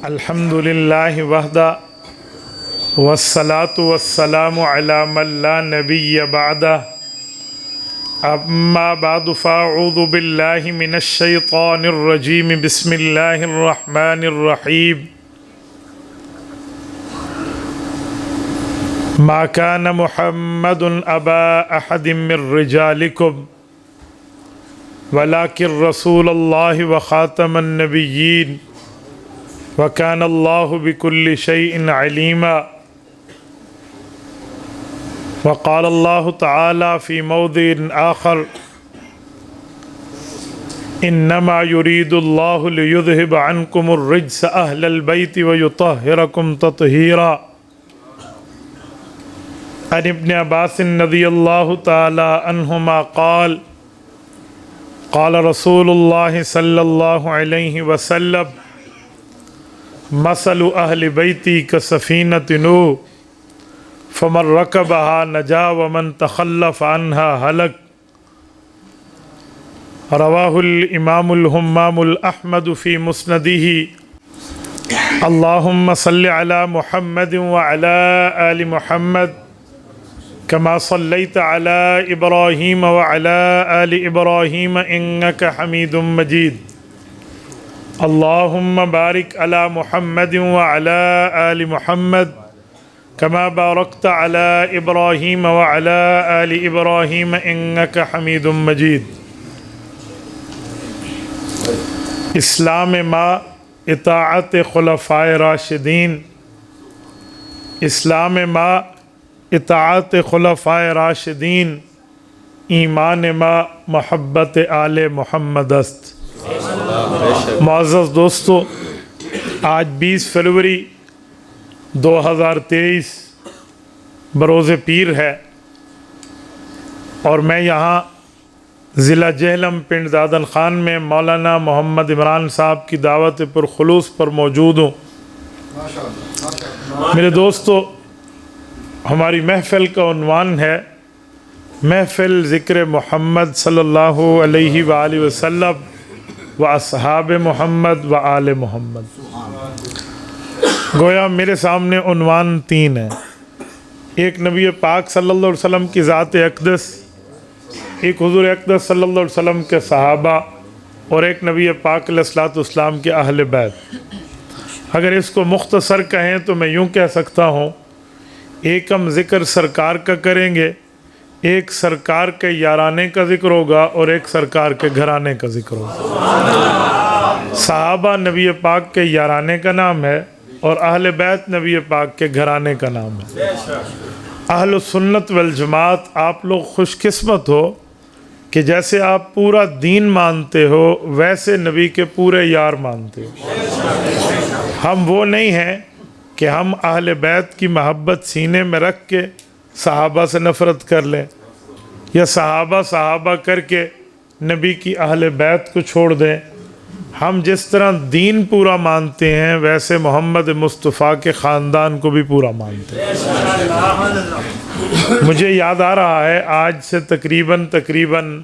الحمد للہ وحدہ والصلاة والسلام علی من لا نبی بعدہ اما بعد فاعوذ باللہ من الشیطان الرجیم بسم اللہ الرحمن الرحیم ما كان محمد ابا احد من رجالکم ولكن رسول اللہ وخاتم النبیین وَكَانَ اللَّهُ بِكُلِّ شَيْءٍ عَلِيمًا وقال اللہ تعالی فی موضع آخر انما يريد اللہ لیذہب عنکم الرجس اہل البیت ویطہرکم تطہیرا عن ابن عباس رضی اللہ تعالی عنہما قال قال رسول اللہ صلی اللہ علیہ وسلم مثل اہل بیتی کسفینۃ نوح فمن رکبها نجا ومن تخلف عنها ہلک رواہ الامام الہمام الاحمد فی مسندہ اللہم صل علی محمد وعلی آل محمد کما صلیت علی ابراہیم وعلی آل ابراہیم انک حمید مجید اللہم بارک علی محمد وعلی آل محمد کما بارکت علی ابراہیم وعلی آل ابراہیم انک حمید مجید اسلام ما اطاعت خلفائے راشدین اسلام ما اطاعت خلفائے راشدین ایمان ما محبت آل محمد است معزز دوستو، آج 20 فروری 2023 بروز پیر ہے اور میں یہاں ضلع جہلم پنڈ دادن خان میں مولانا محمد عمران صاحب کی دعوت پرخلوص پر موجود ہوں۔ میرے دوستو، ہماری محفل کا عنوان ہے محفل ذکر محمد صلی اللہ علیہ وآلہ وسلم و اصحاب محمد و آل محمد۔ گویا میرے سامنے عنوان 3 ہیں، ایک نبی پاک صلی اللہ علیہ وسلم کی ذات اقدس، ایک حضور اقدس صلی اللہ علیہ وسلم کے صحابہ، اور ایک نبی پاک علیہ السلام کے اہل بیت۔ اگر اس کو مختصر کہیں تو میں یوں کہہ سکتا ہوں، ایک ہم ذکر سرکار کا کریں گے، ایک سرکار کے یارانے کا ذکر ہوگا اور ایک سرکار کے گھرانے کا ذکر ہوگا۔ صحابہ نبی پاک کے یارانے کا نام ہے اور اہل بیت نبی پاک کے گھرانے کا نام ہے۔ اہل سنت والجماعت آپ لوگ خوش قسمت ہو کہ جیسے آپ پورا دین مانتے ہو ویسے نبی کے پورے یار مانتے ہو۔ ہم وہ نہیں ہیں کہ ہم اہل بیت کی محبت سینے میں رکھ کے صحابہ سے نفرت کر لیں یا صحابہ کر کے نبی کی اہل بیت کو چھوڑ دیں۔ ہم جس طرح دین پورا مانتے ہیں ویسے محمد مصطفیٰ کے خاندان کو بھی پورا مانتے ہیں۔ مجھے یاد آ رہا ہے آج سے تقریباً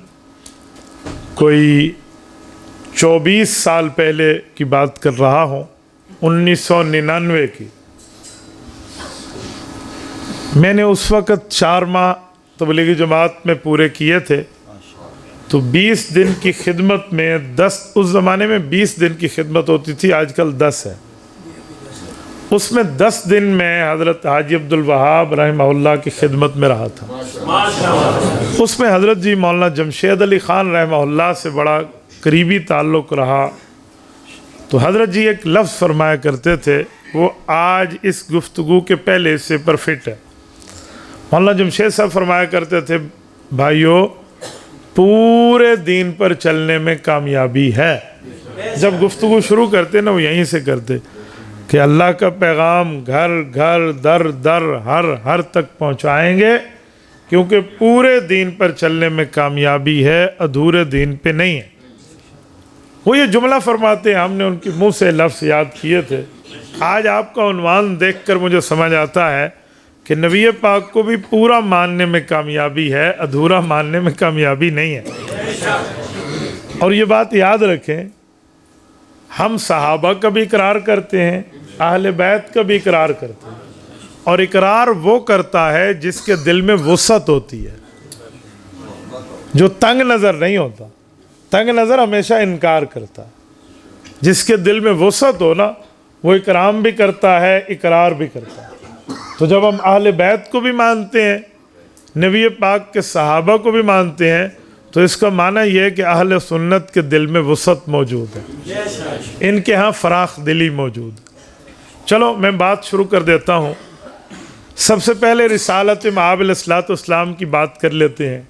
کوئی 24 سال پہلے کی بات کر رہا ہوں، 1999 کی۔ میں نے اس وقت 4 ماہ تبلیغی جماعت میں پورے کیے تھے، تو 20 دن کی خدمت میں 10، اس زمانے میں 20 دن کی خدمت ہوتی تھی، آج کل 10 ہے۔ اس میں 10 دن میں حضرت حاجی عبدالوہاب رحمہ اللہ کی خدمت میں رہا تھا۔ اس میں حضرت جی مولانا جمشید علی خان رحمہ اللہ سے بڑا قریبی تعلق رہا۔ تو حضرت جی ایک لفظ فرمایا کرتے تھے، وہ آج اس گفتگو کے پہلے حصے پر فٹ ہے۔ مولانا جمشید صاحب فرمایا کرتے تھے، بھائیو پورے دین پر چلنے میں کامیابی ہے۔ جب گفتگو شروع کرتے نا وہ یہیں سے کرتے کہ اللہ کا پیغام گھر گھر در در ہر تک پہنچائیں گے، کیونکہ پورے دین پر چلنے میں کامیابی ہے، ادھورے دین پہ نہیں ہے۔ وہ یہ جملہ فرماتے ہیں، ہم نے ان کے منہ سے لفظ یاد کیے تھے۔ آج آپ کا عنوان دیکھ کر مجھے سمجھ آتا ہے کہ نبی پاک کو بھی پورا ماننے میں کامیابی ہے، ادھورا ماننے میں کامیابی نہیں ہے۔ اور یہ بات یاد رکھیں، ہم صحابہ کا بھی اقرار کرتے ہیں، اہل بیت کا بھی اقرار کرتے ہیں، اور اقرار وہ کرتا ہے جس کے دل میں وسعت ہوتی ہے، جو تنگ نظر نہیں ہوتا۔ تنگ نظر ہمیشہ انکار کرتا ہے، جس کے دل میں وسعت ہو نا وہ اکرام بھی کرتا ہے، اقرار بھی کرتا ہے۔ تو جب ہم اہل بیت کو بھی مانتے ہیں، نبی پاک کے صحابہ کو بھی مانتے ہیں، تو اس کا معنی یہ ہے کہ اہل سنت کے دل میں وسعت موجود ہے، ان کے ہاں فراخ دلی موجود ہے۔ چلو میں بات شروع کر دیتا ہوں۔ سب سے پہلے رسالت مآب علیہ الصلوۃ والسلام کی بات کر لیتے ہیں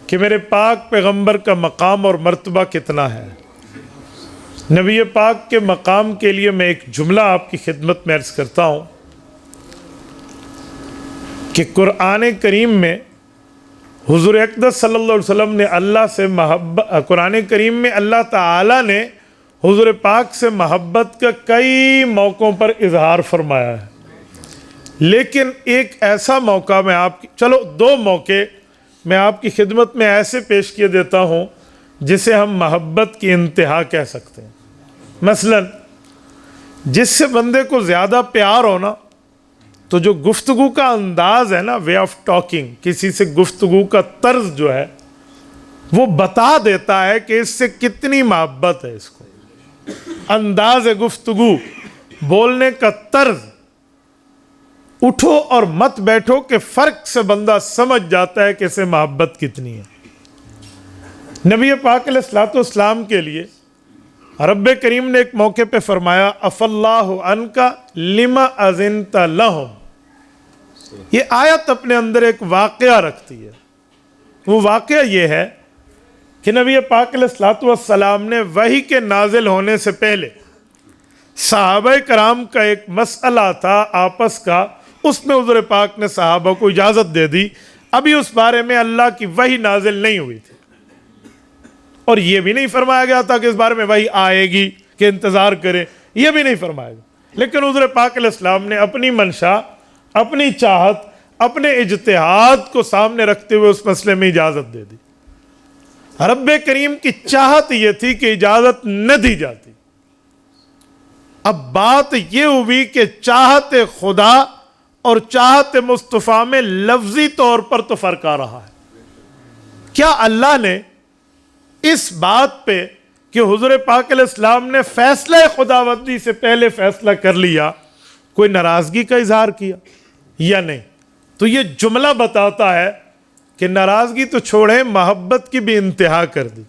کہ میرے پاک پیغمبر کا مقام اور مرتبہ کتنا ہے۔ نبی پاک کے مقام کے لیے میں ایک جملہ آپ کی خدمت میں عرض کرتا ہوں کہ قرآن کریم میں حضور اقدس صلی اللہ علیہ وسلم نے اللہ سے محبت، قرآن کریم میں اللہ تعالیٰ نے حضور پاک سے محبت کا کئی موقعوں پر اظہار فرمایا ہے، لیکن ایک ایسا موقع میں چلو 2 موقع میں آپ کی خدمت میں ایسے پیش کیے دیتا ہوں جسے ہم محبت کی انتہا کہہ سکتے ہیں۔ مثلا جس سے بندے کو زیادہ پیار ہونا تو جو گفتگو کا انداز ہے نا، وے آف ٹاکنگ، کسی سے گفتگو کا طرز جو ہے وہ بتا دیتا ہے کہ اس سے کتنی محبت ہے اس کو۔ انداز گفتگو، بولنے کا طرز، اٹھو اور مت بیٹھو کے فرق سے بندہ سمجھ جاتا ہے کہ اسے محبت کتنی ہے۔ نبی پاک علیہ الصلوۃ والسلام کے لیے رب کریم نے ایک موقع پہ فرمایا اف اللہ عنک لما اذنت لہم۔ یہ آیت اپنے اندر ایک واقعہ رکھتی ہے۔ وہ واقعہ یہ ہے کہ نبی پاک علیہ الصلوۃ والسلام نے وحی کے نازل ہونے سے پہلے صحابہ کرام کا ایک مسئلہ تھا آپس کا، اس میں حضور پاک نے صحابہ کو اجازت دے دی، ابھی اس بارے میں اللہ کی وحی نازل نہیں ہوئی تھی، اور یہ بھی نہیں فرمایا گیا تھا کہ اس بارے میں وحی آئے گی کہ انتظار کرے، یہ بھی نہیں فرمایا گیا، لیکن حضور پاک علیہ السلام نے اپنی منشا، اپنی چاہت، اپنے اجتہاد کو سامنے رکھتے ہوئے اس مسئلے میں اجازت دے دی۔ رب کریم کی چاہت یہ تھی کہ اجازت نہ دی جاتی۔ اب بات یہ ہوئی کہ چاہت خدا اور چاہت مصطفیٰ میں لفظی طور پر تو فرق آ رہا ہے۔ کیا اللہ نے اس بات پہ کہ حضور پاک علیہ السلام نے فیصلہ خداوندی سے پہلے فیصلہ کر لیا، کوئی ناراضگی کا اظہار کیا یا نہیں؟ تو یہ جملہ بتاتا ہے کہ ناراضگی تو چھوڑیں، محبت کی بھی انتہا کر دی۔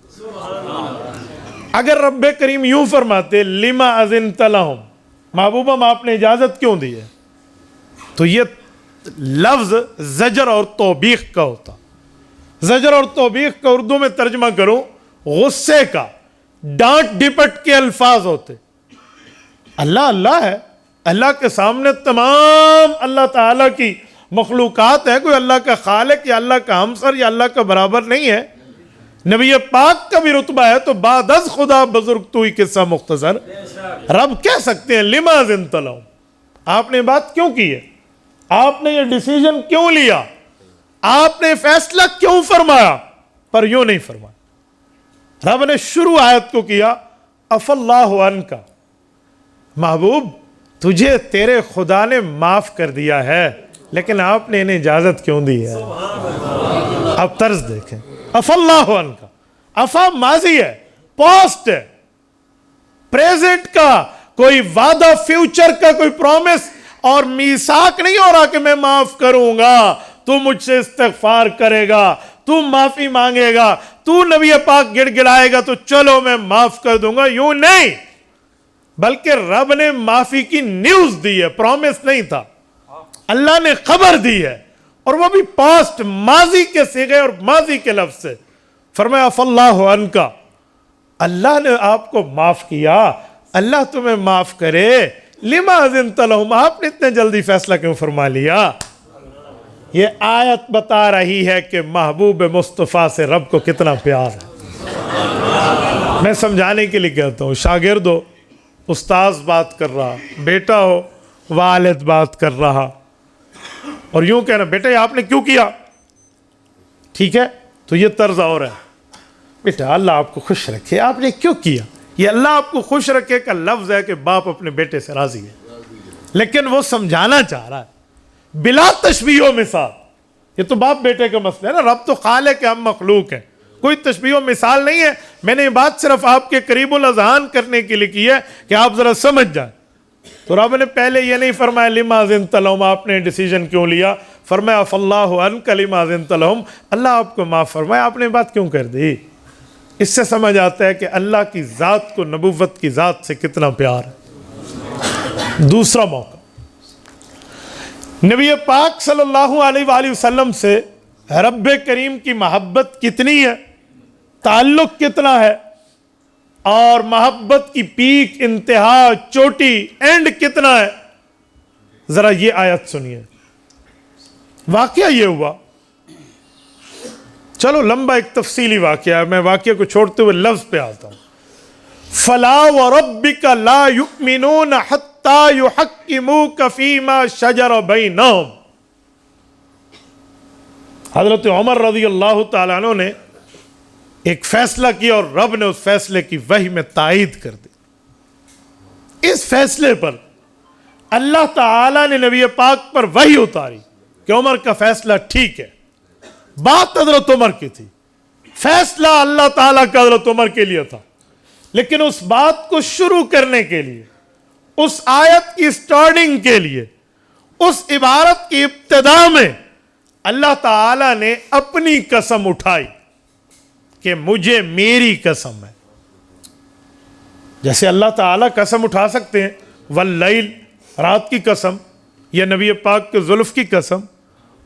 اگر رب کریم یوں فرماتے لما اذنت لہم، محبوبہ آپ نے اجازت کیوں دی ہے، تو یہ لفظ زجر اور توبیخ کا ہوتا۔ زجر اور توبیخ کا اردو میں ترجمہ کروں، غصے کا، ڈانٹ ڈپٹ کے الفاظ ہوتے۔ اللہ اللہ ہے، اللہ کے سامنے تمام اللہ تعالیٰ کی مخلوقات ہے، کوئی اللہ کا خالق یا اللہ کا ہمسر یا اللہ کا برابر نہیں ہے۔ نبی پاک کا بھی رتبہ ہے، تو بعد از خدا بزرگ تو ہی قصہ مختصر، رب کہہ سکتے ہیں لما اذنت لہم، آپ نے بات کیوں کی ہے، آپ نے یہ ڈیسیجن کیوں لیا، آپ نے فیصلہ کیوں فرمایا، پر یوں نہیں فرمایا۔ رب نے شروع آیت کو کیا اف اللہ عنک، محبوب تجھے تیرے خدا نے معاف کر دیا ہے، لیکن آپ نے انہیں اجازت کیوں دی ہے؟ اب طرز دیکھیں، اف اللہ عنک، افا ماضی ہے، پاسٹ ہے، پریزنٹ کا کوئی وعدہ، فیوچر کا کوئی پرومس اور میثاق نہیں ہو رہا کہ میں معاف کروں گا، تو مجھ سے استغفار کرے گا، تو معافی مانگے گا، تو نبی پاک گڑ گڑائے گا تو چلو میں معاف کر دوں گا، یوں نہیں، بلکہ رب نے معافی کی نیوز دی ہے، پرومس نہیں تھا، اللہ نے خبر دی ہے، اور وہ بھی پاسٹ، ماضی کے صیغے اور ماضی کے لفظ سے۔ فرمایا اف اللہ عنک، اللہ نے آپ کو معاف کیا، اللہ تمہیں معاف کرے، لما اذنت لہم، آپ نے اتنے جلدی فیصلہ کیوں فرما لیا؟ یہ آیت بتا رہی ہے کہ محبوب مصطفیٰ سے رب کو کتنا پیار ہے۔ میں سمجھانے کے لیے کہتا ہوں، شاگرد ہو، استاذ بات کر رہا، بیٹا ہو، والد بات کر رہا، اور یوں کہنا بیٹا یہ آپ نے کیوں کیا، ٹھیک ہے، تو یہ طرز اور ہے، بیٹا اللہ آپ کو خوش رکھے، آپ نے کیوں کیا، یہ اللہ آپ کو خوش رکھے کا لفظ ہے کہ باپ اپنے بیٹے سے راضی ہے، لیکن وہ سمجھانا چاہ رہا ہے بلا تشبیہ و مثال. یہ تو باپ بیٹے کا مسئلہ ہے نا، رب تو خالق ہے، ہم مخلوق ہیں، کوئی تشبیہ و مثال نہیں ہے. میں نے یہ بات صرف آپ کے قریب الاذہان کرنے کے لیے کی ہے کہ آپ ذرا سمجھ جائیں. تو رب نے پہلے یہ نہیں فرمایا لما اذنت لہم، آپ نے ڈیسیجن کیوں لیا، فرمایا فاللہ عنک لما اذنت لہم، اللہ آپ کو معاف فرمایا، آپ نے بات کیوں کر دی. اس سے سمجھ آتا ہے کہ اللہ کی ذات کو نبوت کی ذات سے کتنا پیار ہے. دوسرا موقع، نبی پاک صلی اللہ علیہ وآلہ وسلم سے رب کریم کی محبت کتنی ہے، تعلق کتنا ہے، اور محبت کی پیک، انتہا، چوٹی، اینڈ کتنا ہے. ذرا یہ آیت سنیے. واقعہ یہ ہوا، چلو لمبا ایک تفصیلی واقعہ ہے، میں واقعہ کو چھوڑتے ہوئے لفظ پہ آتا ہوں. فلا وربک لا یؤمنون حتی یحکموک فیما شجر بینہم. حضرت عمر رضی اللہ تعالیٰ عنہ نے ایک فیصلہ کیا اور رب نے اس فیصلے کی وحی میں تائید کر دی. اس فیصلے پر اللہ تعالیٰ نے نبی پاک پر وحی اتاری کہ عمر کا فیصلہ ٹھیک ہے. بات حضرت عمر کی تھی، فیصلہ اللہ تعالیٰ کا حضرت عمر کے لیے تھا، لیکن اس بات کو شروع کرنے کے لیے، اس آیت کی سٹارٹنگ کے لیے، اس عبارت کی ابتدا میں اللہ تعالیٰ نے اپنی قسم اٹھائی کہ مجھے میری قسم ہے. جیسے اللہ تعالیٰ قسم اٹھا سکتے ہیں، واللیل، رات کی قسم، یا نبی پاک کے زلف کی قسم،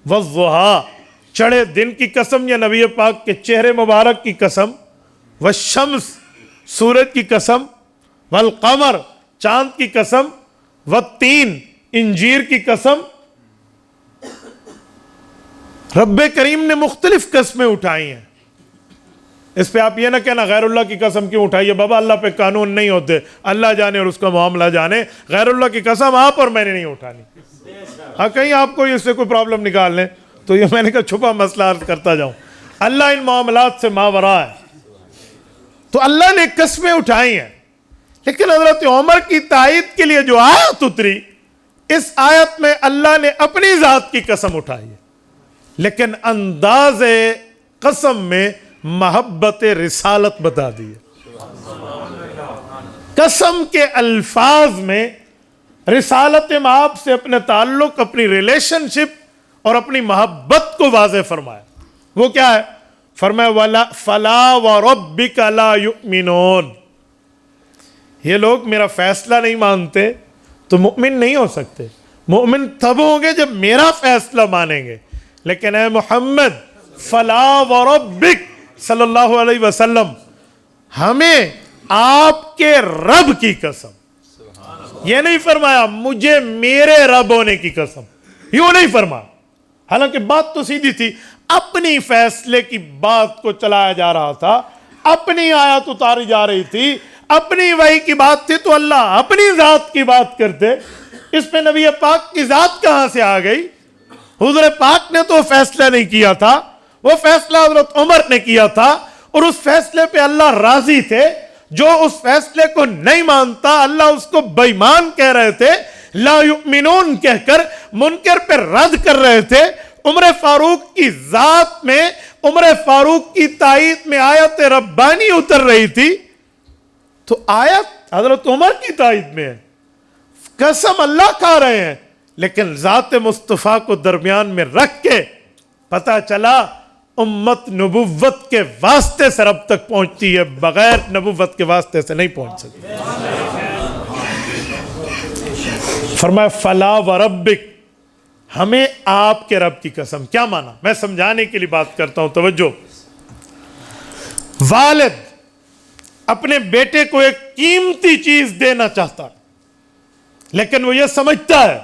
والضحیٰ، چڑھے دن کی قسم، یا نبی پاک کے چہرے مبارک کی قسم، والشمس، سورج کی قسم، والقمر، چاند کی قسم، والتین، انجیر کی قسم. رب کریم نے مختلف قسمیں اٹھائی ہیں. اس پہ آپ یہ نہ کہنا غیر اللہ کی قسم کیوں اٹھائی ہے، بابا اللہ پہ قانون نہیں ہوتے، اللہ جانے اور اس کا معاملہ جانے. غیر اللہ کی قسم آپ اور میں نے نہیں اٹھانی. ہاں کہیں آپ کو اس سے کوئی پرابلم نکال لیں تو یہ میں نے کہا چھپا مسئلہ عرض کرتا جاؤں. اللہ ان معاملات سے ماورا ہے. تو اللہ نے قسمیں اٹھائی ہیں، لیکن حضرت عمر کی تائید کے لیے جو آیت اتری، اس آیت میں اللہ نے اپنی ذات کی قسم اٹھائی ہے، لیکن انداز قسم میں محبت رسالت بتا دی ہے. قسم کے الفاظ میں رسالت مآب سے اپنے تعلق، اپنی ریلیشن شپ اور اپنی محبت کو واضح فرمایا. وہ کیا ہے؟ فرمایا فلا وربک لا یؤمنون. یہ لوگ میرا فیصلہ نہیں مانتے تو مؤمن نہیں ہو سکتے. مؤمن تب ہوں گے جب میرا فیصلہ مانیں گے. لیکن اے محمد فلا وربک صلی اللہ علیہ وسلم، ہمیں آپ کے رب کی قسم. یہ نہیں فرمایا مجھے میرے رب ہونے کی قسم، یوں نہیں فرمایا. حالانکہ بات تو سیدھی تھی، اپنی فیصلے کی بات کو چلایا جا رہا تھا، اپنی آیت اتاری جا رہی تھی، اپنی وحی کی بات تھی، تو اللہ اپنی ذات کی بات کرتے. اس پہ نبی پاک کی ذات کہاں سے آ گئی؟ حضور پاک نے تو فیصلہ نہیں کیا تھا، وہ فیصلہ حضرت عمر نے کیا تھا، اور اس فیصلے پہ اللہ راضی تھے. جو اس فیصلے کو نہیں مانتا اللہ اس کو بے ایمان کہہ رہے تھے، لا یؤمنون کہہ کر منکر پہ رد کر رہے تھے. عمر فاروق کی ذات میں، عمر فاروق کی تائید میں آیت ربانی اتر رہی تھی، تو آیت حضرت عمر کی تائید میں ہے. قسم اللہ کھا رہے ہیں، لیکن ذات مصطفیٰ کو درمیان میں رکھ کے پتہ چلا امت نبوت کے واسطے سے رب تک پہنچتی ہے، بغیر نبوت کے واسطے سے نہیں پہنچ سکتی. فرمایا فلا وربک، ہمیں آپ کے رب کی قسم. کیا مانا؟ میں سمجھانے کے لیے بات کرتا ہوں، توجہ. والد اپنے بیٹے کو ایک قیمتی چیز دینا چاہتا ہے، لیکن وہ یہ سمجھتا ہے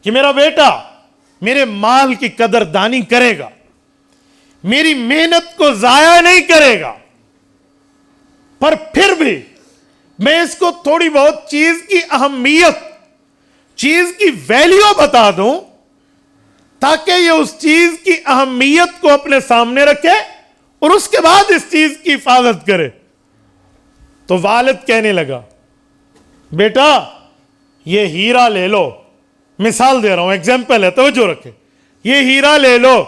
کہ میرا بیٹا میرے مال کی قدر دانی کرے گا، میری محنت کو ضائع نہیں کرے گا، پر پھر بھی میں اس کو تھوڑی بہت چیز کی اہمیت، چیز کی ویلیو بتا دوں، تاکہ یہ اس چیز کی اہمیت کو اپنے سامنے رکھے اور اس کے بعد اس چیز کی حفاظت کرے. تو والد کہنے لگا بیٹا یہ ہیرا لے لو، مثال دے رہا ہوں، ایگزامپل ہے، توجہ رکھے، یہ ہیرا لے لو۔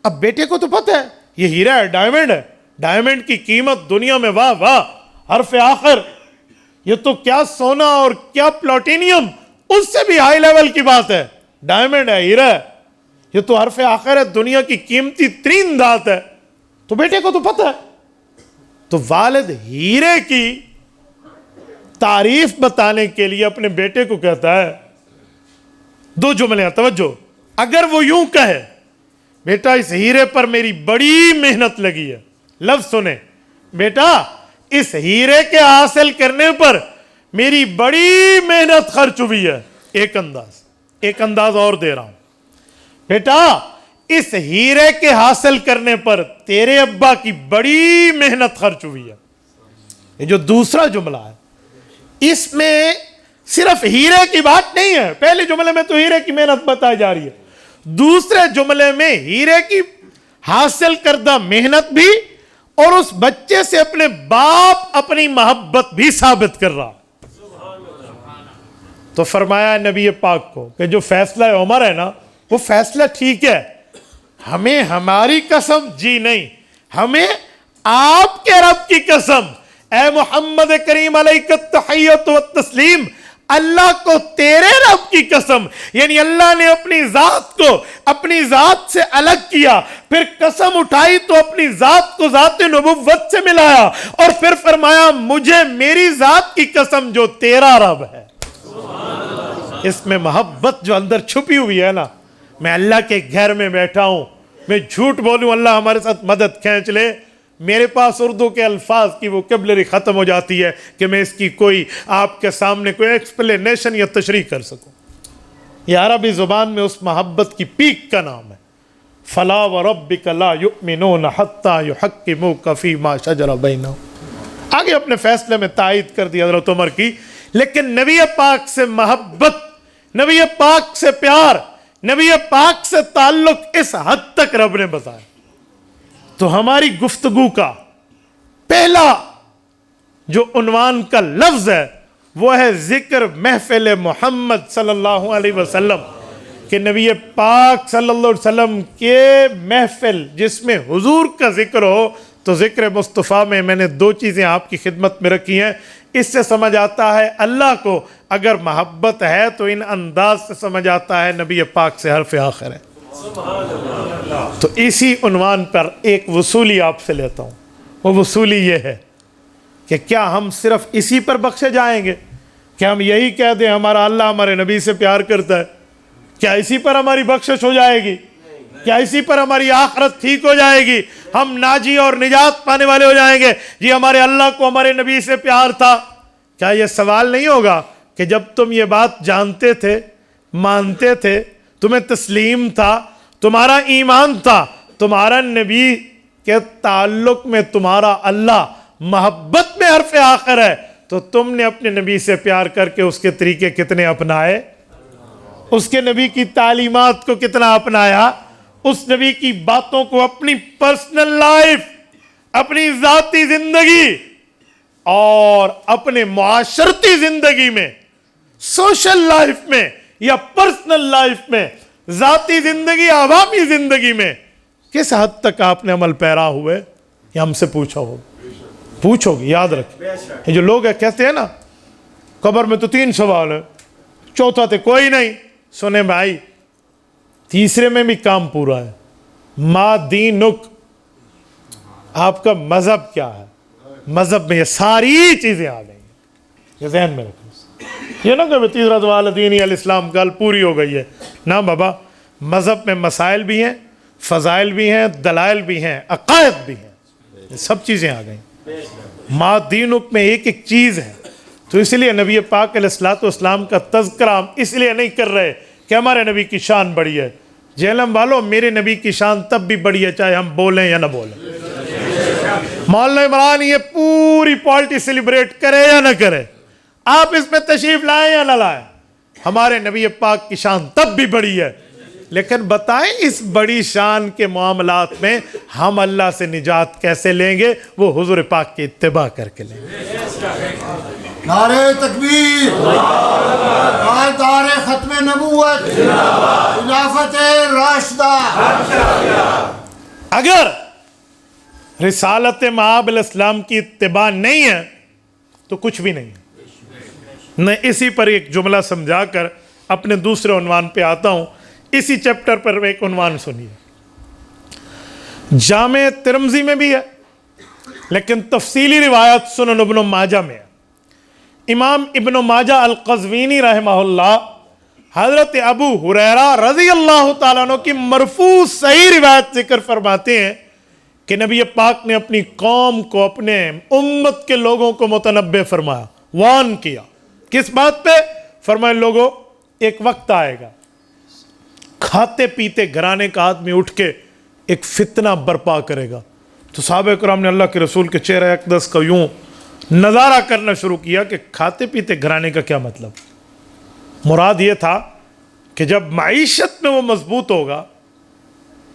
اب بیٹے کو تو پتہ ہے یہ ہیرا ہے، ڈائمنڈ ہے، ڈائمنڈ کی قیمت دنیا میں واہ واہ حرف آخر، یہ تو کیا سونا اور کیا پلاٹینیم، اس سے بھی ہائی لیول کی بات ہے، ڈائمنڈ ہے، ہیرا ہے، یہ تو حرف آخر ہے، دنیا کی قیمتی ترین دھات ہے، تو بیٹے کو تو پتہ ہے۔ تو والد ہیرے کی تعریف بتانے کے لیے اپنے بیٹے کو کہتا ہے، دو جملے ہیں، توجہ، اگر وہ یوں کہے بیٹا اس ہیرے پر میری بڑی محنت لگی ہے، لفظ سنیں، بیٹا اس ہیرے کے حاصل کرنے پر میری بڑی محنت خرچ ہوئی ہے، ایک انداز اور دے رہا ہوں، بیٹا اس ہیرے کے حاصل کرنے پر تیرے ابا کی بڑی محنت خرچ ہوئی ہے۔ یہ جو دوسرا جملہ ہے اس میں صرف ہیرے کی بات نہیں ہے، پہلے جملے میں تو ہیرے کی محنت بتائی جا رہی ہے، دوسرے جملے میں ہیرے کی حاصل کردہ محنت بھی اور اس بچے سے اپنے باپ اپنی محبت بھی ثابت کر رہا۔ تو فرمایا نبی پاک کو کہ جو فیصلہ عمر ہے نا وہ فیصلہ ٹھیک ہے، ہمیں ہماری قسم جی نہیں، ہمیں آپ کے رب کی قسم، اے محمد کریم علیہ التحیت والتسلیم، اللہ کو تیرے رب کی قسم، یعنی اللہ نے اپنی ذات کو اپنی ذات سے الگ کیا، پھر قسم اٹھائی تو اپنی ذات کو ذات نبوت سے ملایا، اور پھر فرمایا مجھے میری ذات کی قسم جو تیرا رب ہے۔ اس میں محبت جو اندر چھپی ہوئی ہے نا، میں اللہ کے گھر میں بیٹھا ہوں، میں جھوٹ بولوں اللہ ہمارے ساتھ مدد کھینچ لے، میرے پاس اردو کے الفاظ کی ووکیبلری ختم ہو جاتی ہے کہ میں اس کی کوئی آپ کے سامنے کوئی ایکسپلینیشن یا تشریح کر سکوں۔ یہ عربی زبان میں اس محبت کی پیک کا نام ہے، فَلَا وَرَبِّكَ لَا يُؤْمِنُونَ حَتَّى يُحَكِّمُوكَ فِي مَا شَجَرَ بَيْنَهُمْ۔ آگے اپنے فیصلے میں تائید کر دی حضرت عمر کی، لیکن نبی پاک سے محبت، نبی پاک سے پیار، نبی پاک سے تعلق اس حد تک رب نے بتایا۔ تو ہماری گفتگو کا پہلا جو عنوان کا لفظ ہے وہ ہے ذکر محفل محمد صلی اللہ علیہ وسلم، کہ نبی پاک صلی اللہ علیہ وسلم کے محفل جس میں حضور کا ذکر ہو، تو ذکر مصطفیٰ میں نے دو چیزیں آپ کی خدمت میں رکھی ہیں۔ اس سے سمجھ آتا ہے اللہ کو اگر محبت ہے تو ان انداز سے سمجھ آتا ہے نبی پاک سے حرف آخر ہے۔ تو اسی عنوان پر ایک وصولی آپ سے لیتا ہوں، وہ وصولی یہ ہے کہ کیا ہم صرف اسی پر بخشے جائیں گے؟ کیا ہم یہی کہہ دیں ہمارا اللہ ہمارے نبی سے پیار کرتا ہے؟ کیا اسی پر ہماری بخشش ہو جائے گی؟ کیا اسی پر ہماری آخرت ٹھیک ہو جائے گی؟ ہم ناجی اور نجات پانے والے ہو جائیں گے جی ہمارے اللہ کو ہمارے نبی سے پیار تھا؟ کیا یہ سوال نہیں ہوگا کہ جب تم یہ بات جانتے تھے، مانتے تھے، تمہیں تسلیم تھا، تمہارا ایمان تھا، تمہارا نبی کے تعلق میں تمہارا اللہ محبت میں حرف آخر ہے، تو تم نے اپنے نبی سے پیار کر کے اس کے طریقے کتنے اپنائے؟ اس کے نبی کی تعلیمات کو کتنا اپنایا؟ اس نبی کی باتوں کو اپنی پرسنل لائف، اپنی ذاتی زندگی اور اپنے معاشرتی زندگی میں، سوشل لائف میں یا پرسنل لائف میں، ذاتی زندگی، عوامی زندگی میں کس حد تک آپ نے عمل پیرا ہوئے؟ یہ ہم سے پوچھو گے، یاد رکھیں۔ یہ جو لوگ کہتے ہیں نا قبر میں تو 3 سوال ہیں، چوتھا تو کوئی نہیں، سنیں بھائی تیسرے میں بھی کام پورا ہے۔ ما دینک، آپ کا مذہب کیا ہے؟ مذہب میں یہ ساری چیزیں آ گئی ہیں، یہ ذہن میں رکھیں۔ یہ نہ کہ تیسرا سوال دینی الاسلام کال پوری ہو گئی ہے، نہ بابا، مذہب میں مسائل بھی ہیں، فضائل بھی ہیں، دلائل بھی ہیں، عقائد بھی ہیں، یہ سب چیزیں آ گئیں۔ ما دینک میں ایک ایک چیز ہے۔ تو اس لیے نبی پاک علیہ الصلوۃ والسلام کا تذکرہ ہم اس لیے نہیں کر رہے کہ ہمارے نبی کی شان بڑی ہے۔ جہلم والو، میرے نبی کی شان تب بھی بڑی ہے چاہے ہم بولیں یا نہ بولیں۔ مولانا عمران یہ پوری پالٹی سیلیبریٹ کرے یا نہ کرے، آپ اس میں تشریف لائیں یا نہ لائیں، ہمارے نبی پاک کی شان تب بھی بڑی ہے لیکن بتائیں اس بڑی شان کے معاملات میں ہم اللہ سے نجات کیسے لیں گے؟ وہ حضور پاک کی اتباع کر کے لیں گے۔ نعرہ تکبیر، پائیدار ختم نبوت، خلافت راشدہ۔ اگر رسالت مآب علیہ السلام کی اتباع نہیں ہے تو کچھ بھی نہیں ہے۔ میں اسی پر ایک جملہ سمجھا کر اپنے دوسرے عنوان پہ آتا ہوں۔ اسی چیپٹر پر ایک عنوان سنیے، جامع ترمذی میں بھی ہے لیکن تفصیلی روایت سنن ابن ماجہ میں ہے۔ امام ابن ماجہ القزوینی رحمہ اللہ حضرت ابو ہریرہ رضی اللہ تعالیٰ عنہ کی مرفوع صحیح روایت ذکر فرماتے ہیں کہ نبی پاک نے اپنی قوم کو، اپنے امت کے لوگوں کو متنبہ فرمایا، وان کیا۔ کس بات پہ؟ فرمایا لوگوں ایک وقت آئے گا کھاتے پیتے گھرانے کا آدمی اٹھ کے ایک فتنہ برپا کرے گا۔ تو صحابہ کرام نے اللہ کے رسول کے چہرہ اقدس کا یوں نظارہ کرنا شروع کیا کہ کھاتے پیتے گھرانے کا کیا مطلب؟ مراد یہ تھا کہ جب معیشت میں وہ مضبوط ہوگا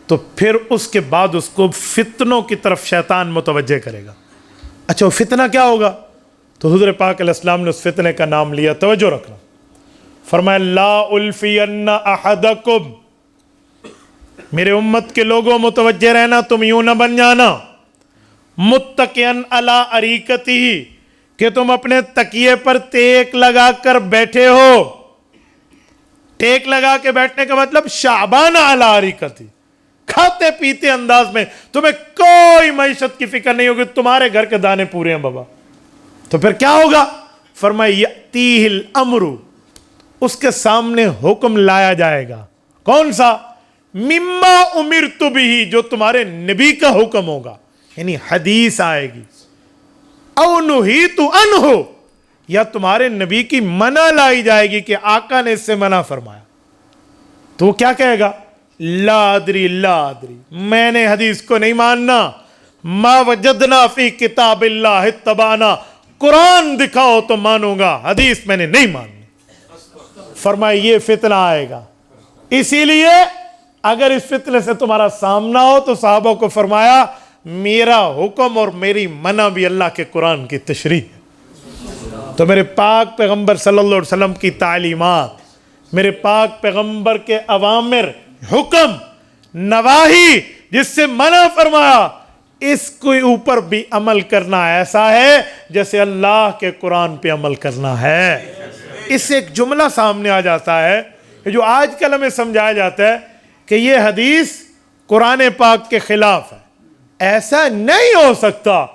تو پھر اس کے بعد اس کو فتنوں کی طرف شیطان متوجہ کرے گا۔ اچھا وہ فتنہ کیا ہوگا؟ تو حضور پاک علیہ السلام نے اس فتنے کا نام لیا، توجہ رکھنا، فرمایا لا الفین احدکم، میرے امت کے لوگوں متوجہ رہنا، تم یوں نہ بن جانا، متکئن علی اریکتہ، کہ تم اپنے تکیے پر ٹیک لگا کر بیٹھے ہو۔ ٹیک لگا کے بیٹھنے کا مطلب شعبان علی اریکتہ، کھاتے پیتے انداز میں، تمہیں کوئی معیشت کی فکر نہیں ہوگی، تمہارے گھر کے دانے پورے ہیں بابا۔ تو پھر کیا ہوگا؟ فرمایا یأتیہ الامر، اس کے سامنے حکم لایا جائے گا۔ کون سا؟ مما امرت بہ، جو تمہارے نبی کا حکم ہوگا، یعنی حدیث آئے گی۔ او نہیت عنہ، یا تمہارے نبی کی منع لائی جائے گی کہ آقا نے اس سے منع فرمایا۔ تو وہ کیا کہے گا؟ لا ادری لا ادری، میں نے حدیث کو نہیں ماننا، ما وجدنا فی کتاب اللہ اتبعنا، قرآن دکھاؤ تو مانوں گا، حدیث میں نے نہیں ماننی۔ فرمایا یہ فتنہ آئے گا، اسی لیے اگر اس فتنے سے تمہارا سامنا ہو تو صحابہ کو فرمایا میرا حکم اور میری منع بھی اللہ کے قرآن کی تشریح ہے۔ تو میرے پاک پیغمبر صلی اللہ علیہ وسلم کی تعلیمات، میرے پاک پیغمبر کے اوامر، حکم، نواہی، جس سے منع فرمایا، اس کے اوپر بھی عمل کرنا ایسا ہے جیسے اللہ کے قرآن پہ عمل کرنا ہے۔ اس سے ایک جملہ سامنے آ جاتا ہے کہ جو آج کل ہمیں سمجھایا جاتا ہے کہ یہ حدیث قرآن پاک کے خلاف ہے۔ ایسا نہیں ہو سکتا،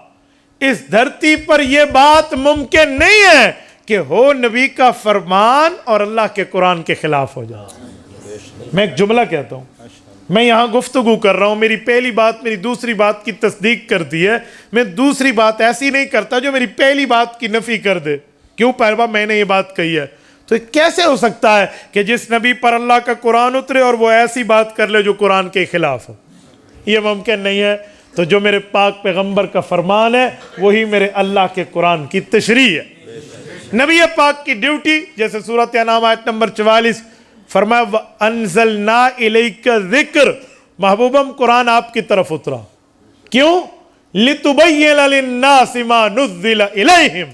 اس دھرتی پر یہ بات ممکن نہیں ہے کہ ہو نبی کا فرمان اور اللہ کے قرآن کے خلاف ہو جائے۔ میں ایک جملہ کہتا ہوں، میں یہاں گفتگو کر رہا ہوں، میری پہلی بات میری دوسری بات کی تصدیق کرتی ہے، میں دوسری بات ایسی نہیں کرتا جو میری پہلی بات کی نفی کر دے۔ کیوں پہلوا میں نے یہ بات کہی ہے؟ تو کیسے ہو سکتا ہے کہ جس نبی پر اللہ کا قرآن اترے اور وہ ایسی بات کر لے جو قرآن کے خلاف ہو؟ یہ ممکن نہیں ہے۔ تو جو میرے پاک پیغمبر کا فرمان ہے وہی میرے اللہ کے قرآن کی تشریح ہے۔ نبی پاک کی ڈیوٹی، جیسے سورۃ انعام آیت نمبر 44 فرمایا وَأَنزَلْنَا إِلَيْكَ الذِّكْرَ، محبوبم قرآن آپ کی طرف اترا، کیوں؟ لِتُبَيِّنَ لِلنَّاسِ مَا نُزِّلَ إِلَيْهِمْ،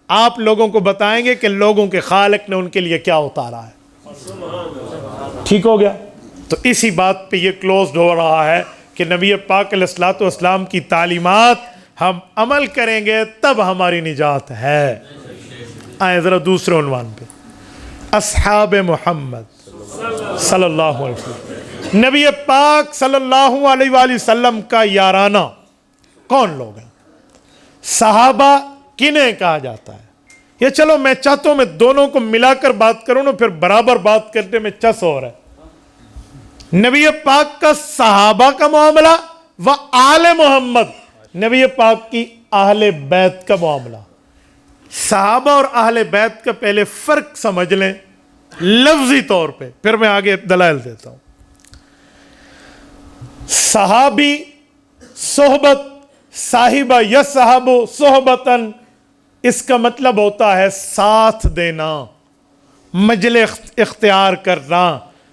آپ لوگوں کو بتائیں گے کہ لوگوں کے خالق نے ان کے لیے کیا اتارا ہے۔ ٹھیک ہو گیا؟ تو اسی بات پہ یہ کلوزڈ ہو رہا ہے کہ نبی پاک علیہ الصلوۃ والسلام کی تعلیمات ہم عمل کریں گے تب ہماری نجات ہے۔ آئیں ذرا دوسرے عنوان پہ، اصحاب محمد صلی اللہ علیہ وسلم، نبی پاک صلی اللہ علیہ وآلہ وسلم کا یارانہ کون لوگ ہیں؟ صحابہ کنہیں کہا جاتا ہے؟ یہ چلو میں چاہتا ہوں میں دونوں کو ملا کر بات کروں نا، پھر برابر بات کرنے میں چس ہو رہا ہے۔ نبی پاک کا صحابہ کا معاملہ و آل محمد، نبی پاک کی اہل بیت کا معاملہ۔ صحابہ اور اہل بیت کا پہلے فرق سمجھ لیں لفظی طور پہ، پھر میں آگے دلائل دیتا ہوں۔ صحابی صحبت، صاحبہ یصحب صحبتاً، اس کا مطلب ہوتا ہے ساتھ دینا، مجلس اختیار کرنا،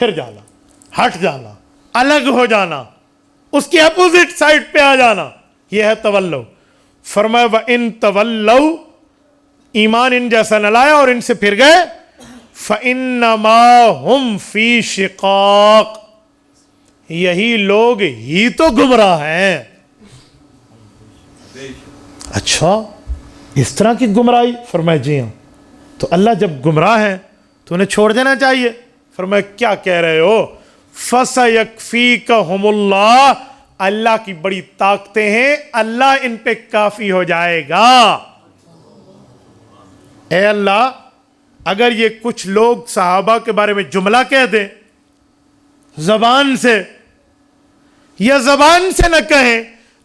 پھر جانا, ہٹ جانا, الگ ہو جانا, اس کی اپوزٹ سائڈ پہ آ جانا, یہ ہے تولو. فرمایا وَإِن تَوَلَّوْا, ایمان ان جیسا نہ لایا اور ان سے پھر گئے, فَإِنَّمَا هُمْ فِي شِقَاقٍ, یہی لوگ ہی تو گمراہ ہیں. اچھا اس طرح کی گمراہی؟ فرمایا جی ہاں. تو اللہ جب گمراہ ہیں تو انہیں چھوڑ دینا چاہیے. فرمایا کیا کہہ رہے ہو؟ فَسَيَكْفِيكَهُمُ اللَّهُ, اللہ کی بڑی طاقتیں ہیں, اللہ ان پہ کافی ہو جائے گا. اے اللہ اگر یہ کچھ لوگ صحابہ کے بارے میں جملہ کہہ دیں زبان سے, یا زبان سے نہ کہیں,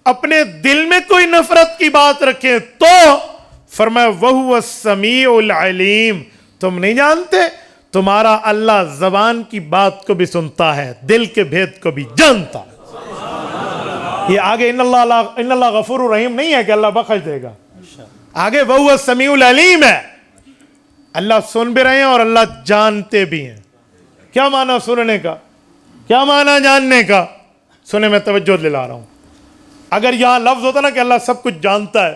اپنے دل میں کوئی نفرت کی بات رکھیں, تو فرمایا وَهُوَ السَّمِيعُ الْعَلِيمُ, تم نہیں جانتے تمہارا اللہ زبان کی بات کو بھی سنتا ہے, دل کے بھید کو بھی جانتا ہے. یہ آگے ان اللہ غفور الرحیم نہیں ہے کہ اللہ بخش دے گا, آگے وَهُوَ السَّمِيعُ الْعَلِيمُ ہے, اللہ سن بھی رہے ہیں اور اللہ جانتے بھی ہیں. کیا معنی سننے کا, کیا معنی جاننے کا؟ سنیں میں توجہ دلا رہا ہوں. اگر یہاں لفظ ہوتا نا کہ اللہ سب کچھ جانتا ہے,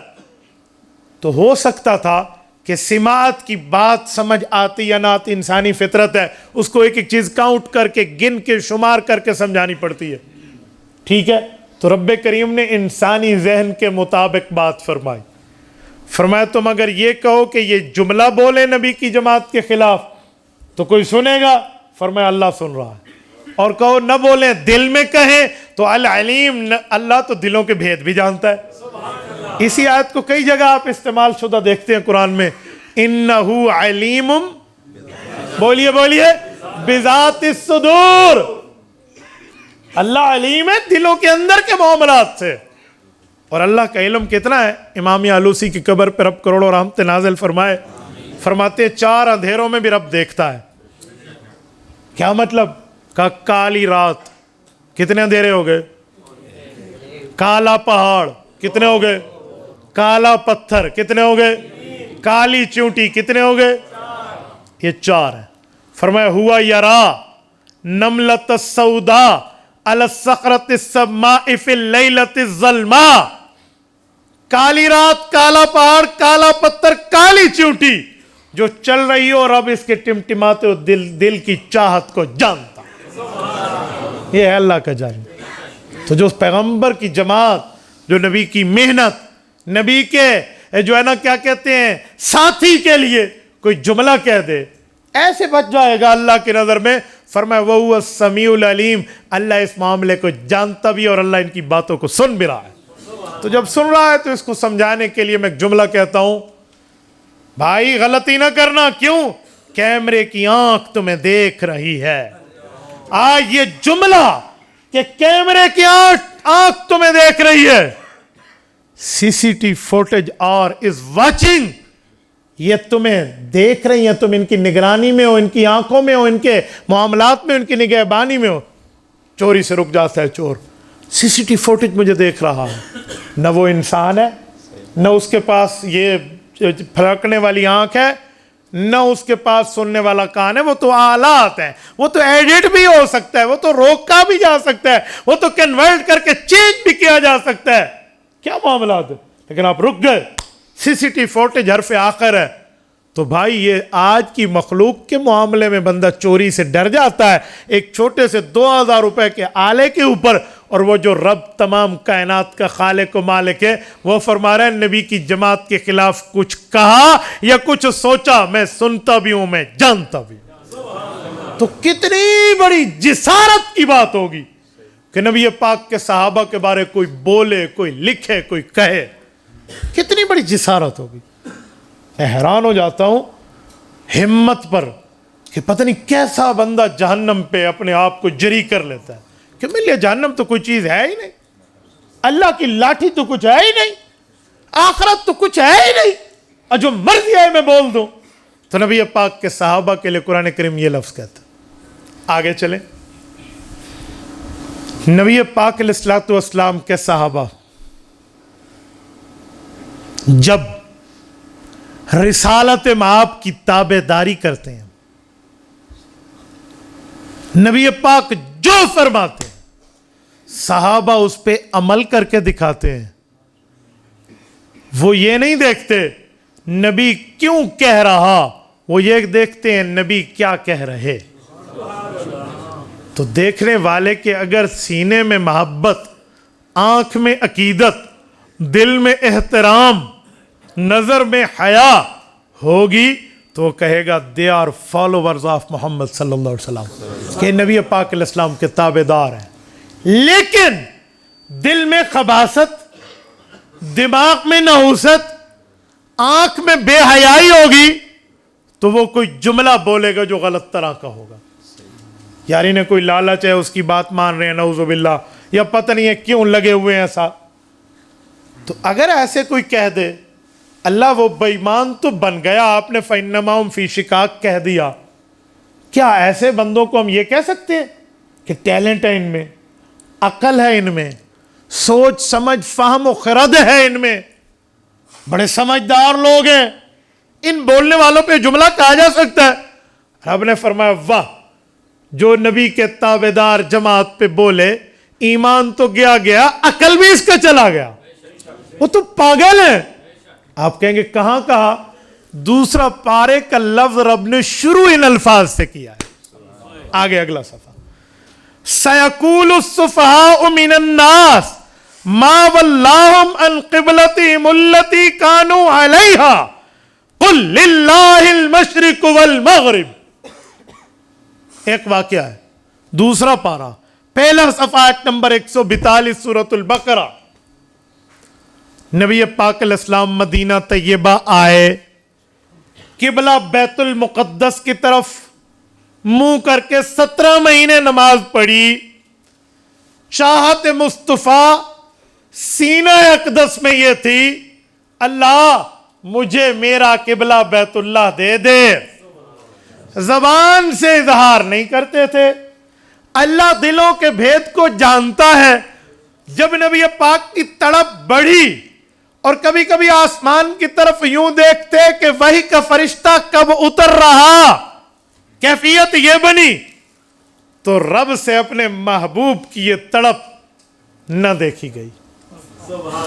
تو ہو سکتا تھا کہ سماعت کی بات سمجھ آتی یا نہ آتی, انسانی فطرت ہے, اس کو ایک ایک چیز کاؤنٹ کر کے گن کے شمار کر کے سمجھانی پڑتی ہے. ٹھیک ہے, تو رب کریم نے انسانی ذہن کے مطابق بات فرمائی. فرمایا تم اگر یہ کہو کہ یہ جملہ بولے نبی کی جماعت کے خلاف تو کوئی سنے گا؟ فرمایا اللہ سن رہا ہے. اور کہو نہ بولیں, دل میں کہیں, تو العلیم, اللہ تو دلوں کے بھید بھی جانتا ہے. اسی آیت کو کئی جگہ آپ استعمال شدہ دیکھتے ہیں قرآن میں, انہو علیم, بولیے بولیے, بذات الصدور, اللہ علیم ہے دلوں کے اندر کے معاملات سے. اور اللہ کا علم کتنا ہے؟ امام آلوسی کی قبر پہ رب کروڑوں رحمت نازل فرمائے, فرماتے 4 اندھیروں میں بھی رب دیکھتا ہے. کیا مطلب؟ کہ کالی رات کتنے اندھیرے ہو گئے, کالا پہاڑ کتنے ہو گئے, کالا پتھر کتنے ہو گئے, کالی چونٹی کتنے ہو گئے, یہ 4 ہیں. فرمایا ہوا یرا نملۃ السوداء علی الصخرۃ السماء فی اللیلۃ الظلماء, کالی رات, کالا پہاڑ, کالا پتھر, کالی چونٹی جو چل رہی ہو, اور اب اس کے ٹمٹماتے ہو دل کی چاہت کو جانتا. یہ ہے اللہ کا جان. تو جو پیغمبر کی جماعت, جو نبی کی محنت, نبی کے جو ہے نا کیا کہتے ہیں ساتھی کے لیے کوئی جملہ کہہ دے, ایسے بچ جائے گا اللہ کی نظر میں. فرمایا وَهُوَ السَّمِيعُ الْعَلِيمُ, اللہ اس معاملے کو جانتا بھی اور اللہ ان کی باتوں کو سن بھی رہا ہے. تو جب سن رہا ہے تو اس کو سمجھانے کے لیے میں ایک جملہ کہتا ہوں, بھائی غلطی نہ کرنا. کیوں؟ کیمرے کی آنکھ تمہیں دیکھ رہی ہے. آج یہ جملہ کہ کیمرے کی آنکھ تمہیں دیکھ رہی ہے, CCTV فوٹیج اور از واچنگ, یہ تمہیں دیکھ رہی ہیں, تم ان کی نگرانی میں ہو, ان کی آنکھوں میں ہو, ان کے معاملات میں, ان کی نگہبانی میں ہو. چوری سے رک جاتا ہے چور, CCTV فوٹیج مجھے دیکھ رہا ہے. نہ وہ انسان ہے, نہ اس کے پاس یہ پھڑکنے والی آنکھ ہے, نہ اس کے پاس سننے والا کان ہے. وہ تو آلات ہیں, وہ تو ایڈٹ بھی ہو سکتا ہے, وہ تو روکا بھی جا سکتا ہے, وہ تو کنورٹ کر کے چینج بھی کیا جا سکتا ہے. کیا معاملات ہے, لیکن آپ رک گئے. CCTV فوٹیج حرف آخر ہے. تو بھائی یہ آج کی مخلوق کے معاملے میں بندہ چوری سے ڈر جاتا ہے ایک چھوٹے سے 2000 روپے کے آلے کے اوپر, اور وہ جو رب تمام کائنات کا خالق و مالک ہے وہ فرما رہا ہے نبی کی جماعت کے خلاف کچھ کہا یا کچھ سوچا, میں سنتا بھی ہوں, میں جانتا بھی ہوں. تو کتنی بڑی جسارت کی بات ہوگی کہ نبی پاک کے صحابہ کے بارے کوئی بولے, کوئی لکھے, کوئی کہے. کتنی بڑی جسارت ہوگی. میں حیران ہو جاتا ہوں ہمت پر کہ پتہ نہیں کیسا بندہ جہنم پہ اپنے آپ کو جری کر لیتا ہے کہ میرے لیے جہنم تو کوئی چیز ہے ہی نہیں, اللہ کی لاٹھی تو کچھ ہے ہی نہیں, آخرت تو کچھ ہے ہی نہیں, اور جو مرضی ہے میں بول دوں. تو نبی پاک کے صحابہ کے لیے قرآن کریم یہ لفظ کہتا ہے. آگے چلیں. نبی پاک علیہ الصلوۃ والسلام کے صحابہ جب رسالت مآب کی تابع داری کرتے ہیں نبی پاک جو فرماتے ہیں صحابہ اس پہ عمل کر کے دکھاتے ہیں. وہ یہ نہیں دیکھتے نبی کیوں کہہ رہا, وہ یہ دیکھتے ہیں نبی کیا کہہ رہے. تو دیکھنے والے کے اگر سینے میں محبت, آنکھ میں عقیدت, دل میں احترام, نظر میں حیا ہوگی تو وہ کہے گا دے آر فالوورز آف محمد صلی اللہ علیہ وسلم, کہ نبی پاک علیہ السلام کے تابع دار ہیں. لیکن دل میں خباثت, دماغ میں نحوست, آنکھ میں بے حیائی ہوگی تو وہ کوئی جملہ بولے گا جو غلط طرح کا ہوگا. یار انہیں کوئی لالچ ہے, اس کی بات مان رہے ہیں نعوذ باللہ, یا پتہ نہیں ہے کیوں لگے ہوئے ہیں ایسا. تو اگر ایسے کوئی کہہ دے اللہ وہ بے ایمان تو بن گیا, آپ نے فَإِنَّمَا هُمْ فِي شِقَاقٍ کہہ دیا, کیا ایسے بندوں کو ہم یہ کہہ سکتے ہیں کہ ٹیلنٹ ہے ان میں, عقل ہے ان میں, سوچ سمجھ فہم و خرد ہے ان میں, بڑے سمجھدار لوگ ہیں, ان بولنے والوں پہ جملہ کہا جا سکتا ہے؟ رب نے فرمایا واہ, جو نبی کے تابعدار جماعت پہ بولے ایمان تو گیا, عقل بھی اس کا چلا گیا, وہ تو پاگل ہے. آپ کہیں گے کہاں کہا؟ دوسرا پارے کا لفظ رب نے شروع ان الفاظ سے کیا ہے. آگے اگلا صفحہ, سَيَقُولُ السُّفَهَاءُ مِنَ النَّاسِ مَا وَلَّاهُمْ عَنْ قِبْلَتِهِمُ الَّتِي كَانُوا عَلَيْهَا قُلْ لِلَّهِ الْمَشْرِقُ وَالْمَغْرِبُ. ایک واقعہ ہے, دوسرا پارا, پہلا صفحہ آیت نمبر 142 سورۃ البقرہ. نبی پاک علیہ السلام مدینہ طیبہ آئے, قبلہ بیت المقدس کی طرف منہ کر کے 17 مہینے نماز پڑھی. چاہت مصطفیٰ سینہ اقدس میں یہ تھی اللہ مجھے میرا قبلہ بیت اللہ دے دے. زبان سے اظہار نہیں کرتے تھے, اللہ دلوں کے بھید کو جانتا ہے. جب نبی پاک کی تڑپ بڑھی اور کبھی کبھی آسمان کی طرف یوں دیکھتے کہ وحی کا فرشتہ کب اتر رہا, کیفیت یہ بنی, تو رب سے اپنے محبوب کی یہ تڑپ نہ دیکھی گئی.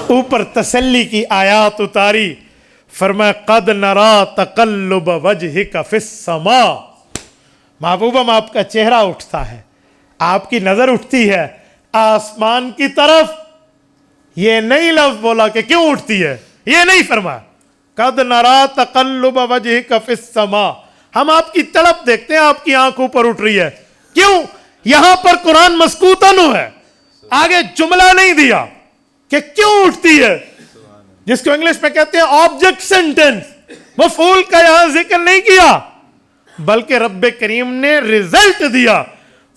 اوپر تسلی کی آیات اتاری, فرمایا قد نرا تقلب وجہک فی السماء. محبوب ہم آپ کا چہرہ اٹھتا ہے, آپ کی نظر اٹھتی ہے آسمان کی طرف. یہ نہیں لفظ بولا کہ کیوں اٹھتی ہے, یہ نہیں فرمایا. قد نرا تقلب وجہک فی السماء, ہم آپ کی تڑپ دیکھتے ہیں, آپ کی آنکھوں پر اٹھ رہی ہے. کیوں؟ یہاں پر قرآن مسکوتن ہے, آگے جملہ نہیں دیا کہ کیوں اٹھتی ہے, جس کو انگلش میں کہتے ہیں آبجیکٹ سینٹنس. مفعول کا یہاں ذکر نہیں کیا بلکہ رب کریم نے رزلٹ دیا.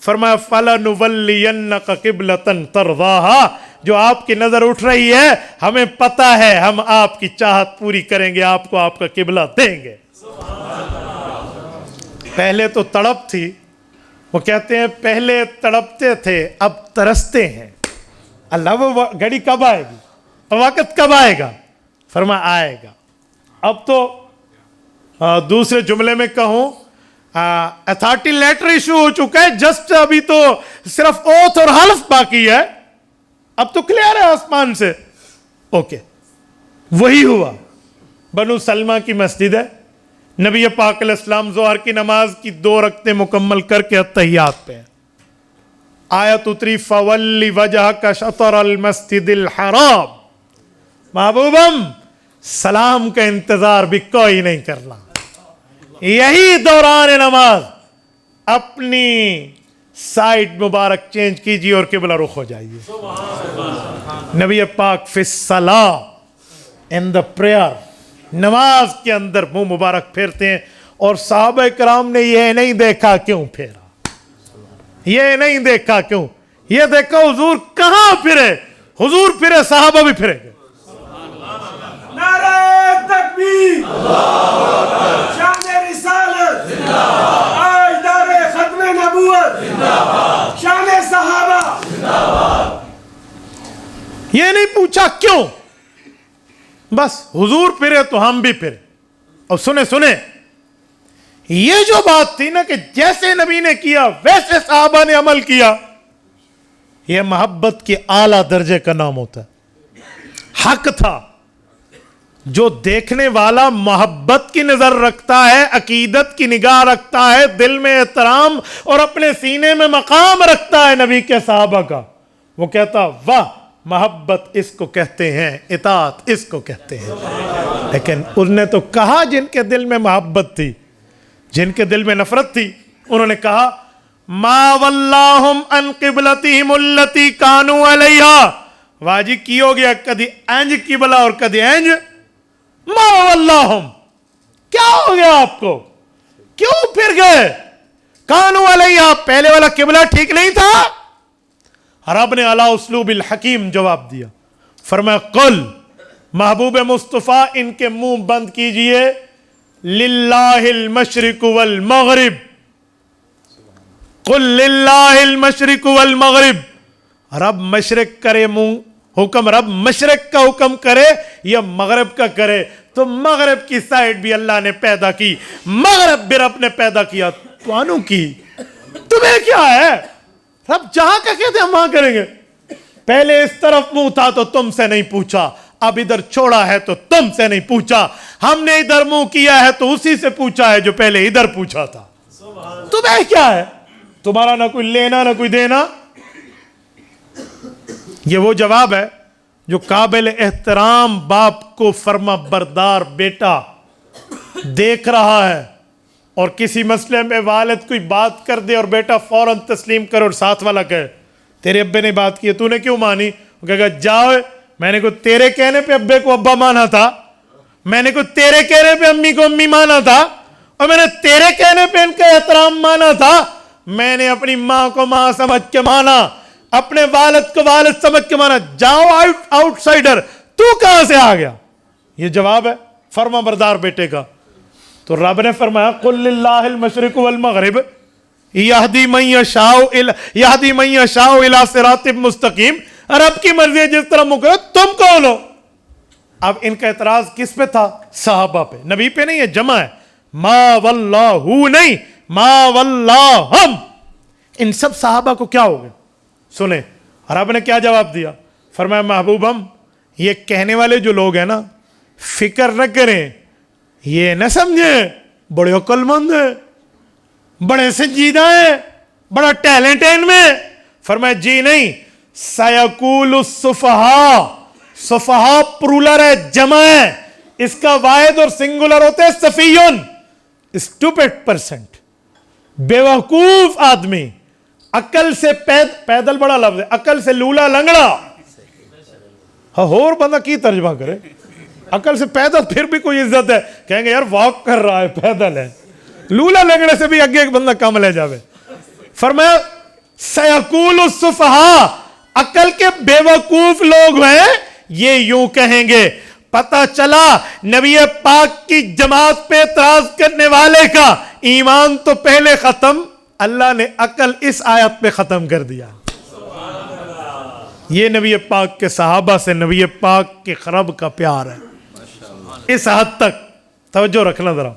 فرمایا فَلَنُوَلِّيَنَّكَ قِبْلَةً تَرْضَاهَا, جو آپ کی نظر اٹھ رہی ہے ہمیں پتہ ہے ہم آپ کی چاہت پوری کریں گے, آپ کو آپ کا قبلہ دیں گے. پہلے تو تڑپ تھی, وہ کہتے ہیں پہلے تڑپتے تھے اب ترستے ہیں. اللہ وہ گھڑی کب آئے گی, وقت کب آئے گا؟ فرما آئے گا. اب تو دوسرے جملے میں کہوں اتھارٹی لیٹر ایشو ہو چکا ہے, جسٹ ابھی تو صرف اوتھ اور حلف باقی ہے, اب تو کلیئر ہے آسمان سے. اوکے, وہی ہوا. بنو سلمہ کی مسجد ہے, نبی پاک علیہ السلام ظہر کی نماز کی 2 رکعتیں مکمل کر کے اتحیات پہ ہیں. آیت اتری فَوَلِّ وَجْهَكَ شَطْرَ الْمَسْجِدِ الْحَرَامِ. محبوبم سلام کا انتظار بھی کوئی نہیں کرنا, یہی دوران نماز اپنی سائڈ مبارک چینج کیجیے اور قبلہ رخ ہو جائیے. نبی پاک فی الصلاۃ ان دا پریئر, نماز کے اندر منہ مبارک پھیرتے ہیں, اور صحابہ کرام نے یہ نہیں دیکھا کیوں پھیرا, یہ نہیں دیکھا کیوں, یہ دیکھا حضور کہاں پھرے. حضور پھرے صحابہ بھی پھرے گئے. نعرہ تکبیر, شان رسالت, تاجدار ختم نبوت, شان صحابہ. یہ نہیں پوچھا کیوں, بس حضور پھرے تو ہم بھی پھرے. اور سنیں یہ جو بات تھی نا کہ جیسے نبی نے کیا ویسے صحابہ نے عمل کیا، یہ محبت کے اعلیٰ درجے کا نام ہوتا ہے۔ حق تھا، جو دیکھنے والا محبت کی نظر رکھتا ہے، عقیدت کی نگاہ رکھتا ہے، دل میں احترام اور اپنے سینے میں مقام رکھتا ہے نبی کے صحابہ کا، وہ کہتا واہ محبت اس کو کہتے ہیں، اطاعت اس کو کہتے ہیں۔ لیکن اس نے تو کہا جن کے دل میں محبت تھی، جن کے دل میں نفرت تھی، انہوں نے کہا ما واللہم ان قبلتہم اللتی کانوا علیہا، واجی کی ہو گیا کدی انج قبلہ اور کدی انج، ما واللہم کیا ہو گیا آپ کو، کیوں پھر گئے، کانوا علیہا پہلے والا قبلہ ٹھیک نہیں تھا؟ رب نے علی اسلوب الحکیم جواب دیا، فرمایا قل محبوب مصطفیٰ ان کے منہ بند کیجئے، للہ المشرق والمغرب، قل للہ المشرق والمغرب، رب مشرق کرے منہ حکم، رب مشرق کا حکم کرے یا مغرب کا کرے، تو مغرب کی سائڈ بھی اللہ نے پیدا کی، مغرب بھی رب نے پیدا کیا، توانوں کی تمہیں کیا ہے، رب جہاں کا کہتے ہم وہاں کریں گے، پہلے اس طرف منہ تھا تو تم سے نہیں پوچھا، اب ادھر چھوڑا ہے تو تم سے نہیں پوچھا، ہم نے ادھر منہ کیا ہے تو اسی سے پوچھا ہے جو پہلے ادھر پوچھا تھا، تمہیں کیا ہے، تمہارا نہ کوئی لینا نہ کوئی دینا۔ یہ وہ جواب ہے جو قابل احترام باپ کو فرما بردار بیٹا دیکھ رہا ہے اور کسی مسئلے میں والد کوئی بات کر دے اور بیٹا فوراً تسلیم کرے اور ساتھ والا کہے تیرے ابے نے بات کی ہے تو نے کیوں مانی، وہ کہے گا جاؤ میں نے کو تیرے کہنے پہ ابے کو ابا مانا تھا، میں نے کو تیرے کہنے پہ امی کو امی مانا تھا، اور میں نے تیرے کہنے پہ ان کا احترام مانا تھا، میں نے اپنی ماں کو ماں سمجھ کے مانا، اپنے والد کو والد سمجھ کے مانا، جاؤ آؤٹ سائڈر تو کہاں سے آ گیا۔ یہ جواب ہے فرما بردار بیٹے کا۔ تو رب نے فرمایا قل للہ المشرق والمغرب یہدی من یشاء الی صراط مستقیم، رب کی مرضی ہے جس طرح مقرر، تم کون ہو؟ اب ان کا اعتراض کس پہ تھا؟ صحابہ پہ، نبی پہ نہیں، ہے جمع ہے، ما واللہ نہیں، ما واللہم، ان سب صحابہ کو کیا ہو گیا؟ سنیں رب نے کیا جواب دیا، فرمایا محبوب ہم یہ کہنے والے جو لوگ ہیں نا فکر نہ کریں، یہ نہ سمجھیں بڑے عقل مند ہیں، بڑے سنجیدہ ہیں، بڑا ٹیلنٹ ہے ان میں، فرمایا جی نہیں، سیقول السفہاء، سفہاء پرولر ہے جمع ہے، اس کا واحد اور سنگولر ہوتے ہیں سفیون، اسٹوپڈ پرسنٹ، بیوقوف آدمی، عقل سے پیدل بڑا لفظ ہے، عقل سے لولا لنگڑا، اور بندہ کی ترجمہ کرے، عقل سے پیدل پھر بھی کوئی عزت ہے، کہیں گے یار واک کر رہا ہے پیدل ہے، لولا لنگڑے سے بھی اگے ایک بندہ کم لے جاوے۔ فرمایا سیقول السفہاء، عقل کے بے وقوف لوگ ہیں یہ یوں کہیں گے۔ پتہ چلا نبی پاک کی جماعت پہ اعتراض کرنے والے کا ایمان تو پہلے ختم، اللہ نے عقل اس آیت پہ ختم کر دیا۔ یہ نبی پاک کے صحابہ سے نبی پاک کے خرب کا پیار ہے، اس حد تک توجہ رکھنا ذرا۔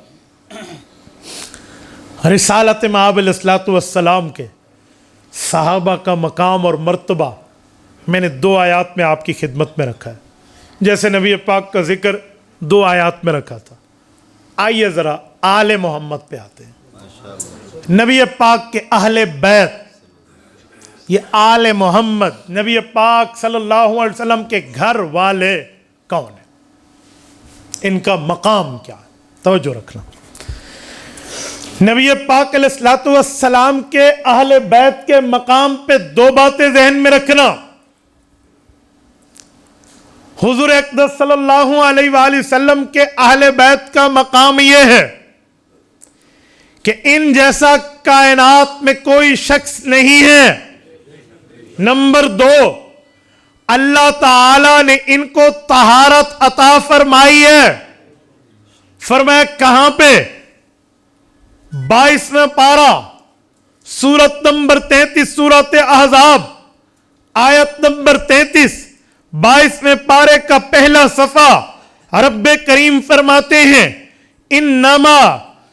رسالت مآب علیہ الصلوۃ والسلام کے صحابہ کا مقام اور مرتبہ میں نے 2 آیات میں آپ کی خدمت میں رکھا ہے، جیسے نبی پاک کا ذکر 2 آیات میں رکھا تھا۔ آئیے ذرا آل محمد پہ آتے ہیں۔ نبی پاک کے اہل بیت، یہ آل محمد، نبی پاک صلی اللہ علیہ وسلم کے گھر والے کون ہیں، ان کا مقام کیا ہے، توجہ رکھنا۔ نبی پاک علیہ الصلوۃ والسلام کے اہل بیت کے مقام پہ 2 باتیں ذہن میں رکھنا۔ حضور اقدس صلی اللہ علیہ وآلہ وسلم کے اہل بیت کا مقام یہ ہے کہ ان جیسا کائنات میں کوئی شخص نہیں ہے۔ نمبر 2، اللہ تعالی نے ان کو طہارت عطا فرمائی ہے۔ فرمایا کہاں پہ؟ 22واں پارہ، سورت نمبر 33، سورت احزاب، آیت نمبر 33، 22ویں پارے کا پہلا صفحہ، رب کریم فرماتے ہیں انما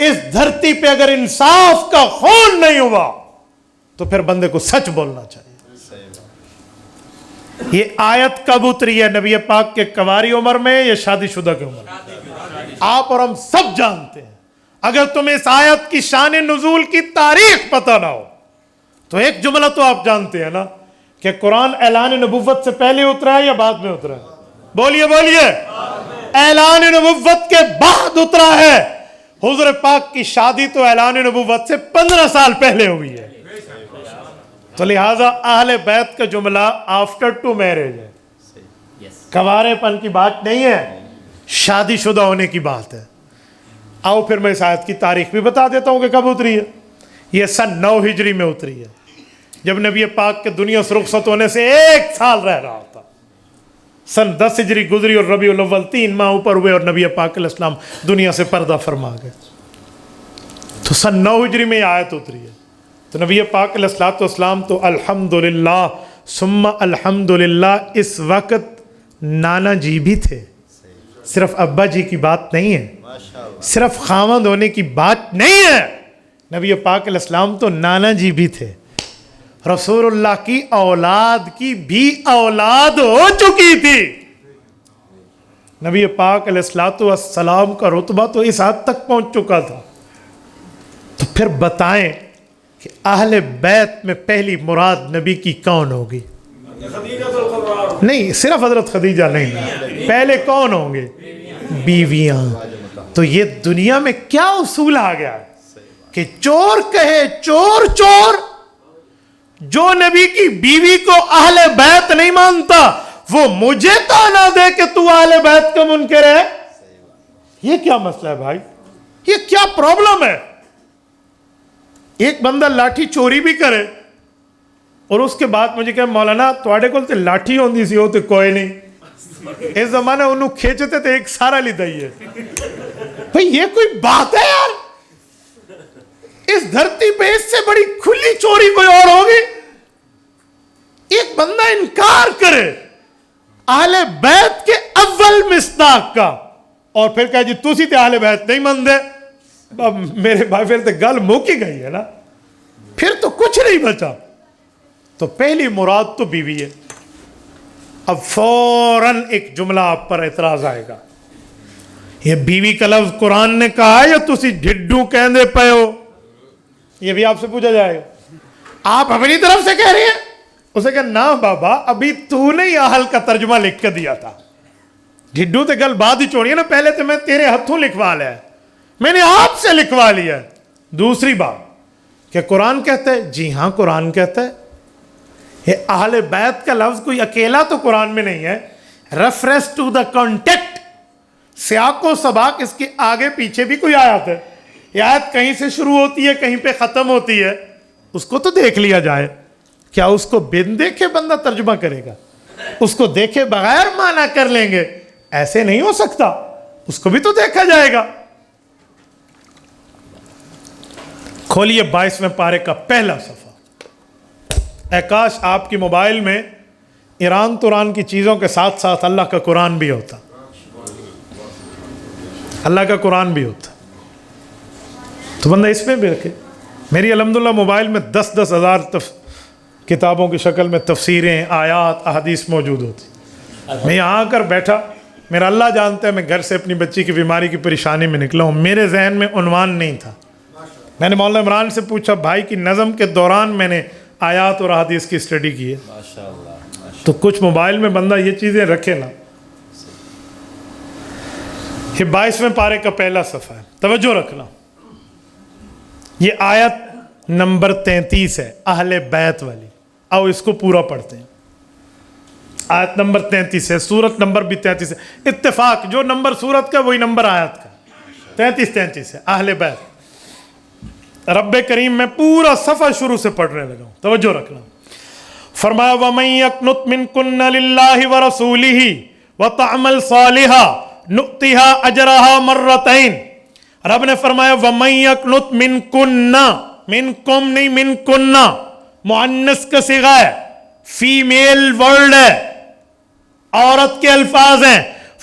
اس دھرتی پہ اگر انصاف کا خون نہیں ہوا تو پھر بندے کو سچ بولنا چاہیے. یہ آیت کب اتری ہے نبی پاک کے کنواری عمر میں یا شادی شدہ کی عمر میں؟ آپ اور ہم سب جانتے ہیں. اگر تمہیں اس آیت کی شان نزول کی تاریخ پتہ نہ ہو تو ایک جملہ تو آپ جانتے ہیں نا کہ قرآن اعلان نبوت سے پہلے اترا ہے یا بعد میں اترا ہے؟ بولیے بولیے. اعلان نبوت کے بعد اترا ہے. حضور پاک کی شادی تو اعلان نبوت سے 15 سال پہلے ہوئی ہے. تو لہٰذا اہل بیت کا جملہ آفٹر ٹو میرج ہے. کنوارے پن کی بات نہیں ہے, شادی شدہ ہونے کی بات ہے. آؤ پھر میں اس آیت کی تاریخ بھی بتا دیتا ہوں کہ کب اتری ہے. یہ سن 9 ہجری میں اتری ہے, جب نبی پاک کے دنیا سے رخصت ہونے سے 1 سال رہ رہا تھا. سن 10 ہجری گزری اور ربیع الاول 3 ماہ اوپر ہوئے اور نبی پاک علیہ السلام دنیا سے پردہ فرما گئے. تو سن 9 ہجری میں یہ آیت اتری ہے. تو نبی پاک علیہ السلام تو الحمدللہ ثم الحمدللہ اس وقت نانا جی بھی تھے. صرف ابا جی کی بات نہیں ہے, صرف خاوند ہونے کی بات نہیں ہے. نبی پاک علیہ السلام تو نانا جی بھی تھے. رسول اللہ کی اولاد کی بھی اولاد ہو چکی تھی. نبی پاک علیہ السلام کا رتبہ تو اس حد تک پہنچ چکا تھا. تو پھر بتائیں کہ اہل بیت میں پہلی مراد نبی کی کون ہوگی؟ نہیں, صرف حضرت خدیجہ نہیں, پہلے کون ہوں گے؟ بیویاں. تو یہ دنیا میں کیا اصول آ گیا ہے کہ چور کہے چور چور. جو نبی کی بیوی کو اہل بیت نہیں مانتا وہ مجھے تانا دے کہ تو اہل بیت کا منکر ہے. یہ کیا مسئلہ ہے بھائی؟ یہ کیا پرابلم ہے؟ ایک بندہ لاٹھی چوری بھی کرے اور اس کے بعد مجھے کہ مولانا تواڈے کول تے لاٹھی ہوندی سی, وہ تے کوئی نہیں. اس زمانے انہوں کھینچتے تھے ایک سارا لی دائیے. بھئی یہ کوئی بات ہے یار؟ اس دھرتی پہ اس سے بڑی کھلی چوری کوئی اور ہوگی؟ ایک بندہ انکار کرے اہل بیت کے اول مصداق کا اور پھر کہے جی تسی تے اہل بیت نہیں مندے. میرے بھائی پھر تے گل موکی گئی ہے نا, پھر تو کچھ نہیں بچا. تو پہلی مراد تو بیوی ہے. اب فوراً ایک جملہ آپ پر اعتراض آئے گا, یہ بیوی کا لفظ قرآن نے کہا ہے یا تسی ڈھڈو کہندے پے ہو؟ یہ بھی آپ سے پوچھا جائے گا. آپ اپنی طرف سے کہہ رہی ہیں. اسے کہا نا بابا, ابھی تو نے اہل کا ترجمہ لکھ کے دیا تھا. ڈھڈو تے گل بعد ہی چھوڑی ہے نا, پہلے تو میں تیرے ہتھوں لکھوا لیا ہے, میں نے آپ سے لکھوا لیا ہے. دوسری بات کہ قرآن کہتا ہے, جی ہاں قرآن کہتا ہے. یہ اہل بیت کا لفظ کوئی اکیلا تو قرآن میں نہیں ہے. ریفرنس ٹو دا کانٹیکٹ, سیاق و سباق, اس کے آگے پیچھے بھی کوئی آیت ہے. یہ آیت کہیں سے شروع ہوتی ہے کہیں پہ ختم ہوتی ہے, اس کو تو دیکھ لیا جائے. کیا اس کو بن دیکھے بندہ ترجمہ کرے گا؟ اس کو دیکھے بغیر معنی کر لیں گے؟ ایسے نہیں ہو سکتا, اس کو بھی تو دیکھا جائے گا. کھولیے 22ویں پارے کا پہلا صفحہ. اے کاش آپ کی موبائل میں ایران توران کی چیزوں کے ساتھ ساتھ اللہ کا قرآن بھی ہوتا, اللہ کا قرآن بھی ہوتا تو بندہ اس میں بھی رکھے. میری الحمدللہ موبائل میں 10 ہزار کتابوں کی شکل میں تفسیریں, آیات, احادیث موجود ہوتی. میں یہاں آ کر بیٹھا, میرا اللہ جانتا ہے میں گھر سے اپنی بچی کی بیماری کی پریشانی میں نکلا ہوں, میرے ذہن میں عنوان نہیں تھا. میں نے مولانا عمران سے پوچھا, بھائی کی نظم کے دوران میں نے آیات اور احادیث کی اسٹڈی کی ہے. تو کچھ موبائل میں بندہ یہ چیزیں رکھے نا. یہ 22ویں پارے کا پہلا صفحہ ہے, توجہ رکھنا. یہ آیت نمبر 33 ہے, اہل بیت والی. آؤ اس کو پورا پڑھتے ہیں. آیت نمبر 33 ہے, سورت نمبر بھی 33 ہے. اتفاق جو نمبر سورت کا وہی نمبر آیت کا, 33 ہے. اہل بیت. رب کریم میں پورا صفحہ شروع سے پڑھنے لگا ہوں, توجہ رکھنا. فرمایا وَمَن يَقْنُتْ مِنْكُنَّ لِلَّهِ وَرَسُولِهِ وَتَعْمَلْ صَالِحًا نُؤْتِهَا أَجْرَهَا مَرَّتَيْن. رب نے فرمایا وَمَن يَقْنُتْ مِنْكُنَّ, منکم نہیں منکنہ, مؤنث کا صیغہ ہے, فیمیل ورڈ ہے, عورت کے الفاظ ہیں.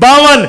52,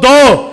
2,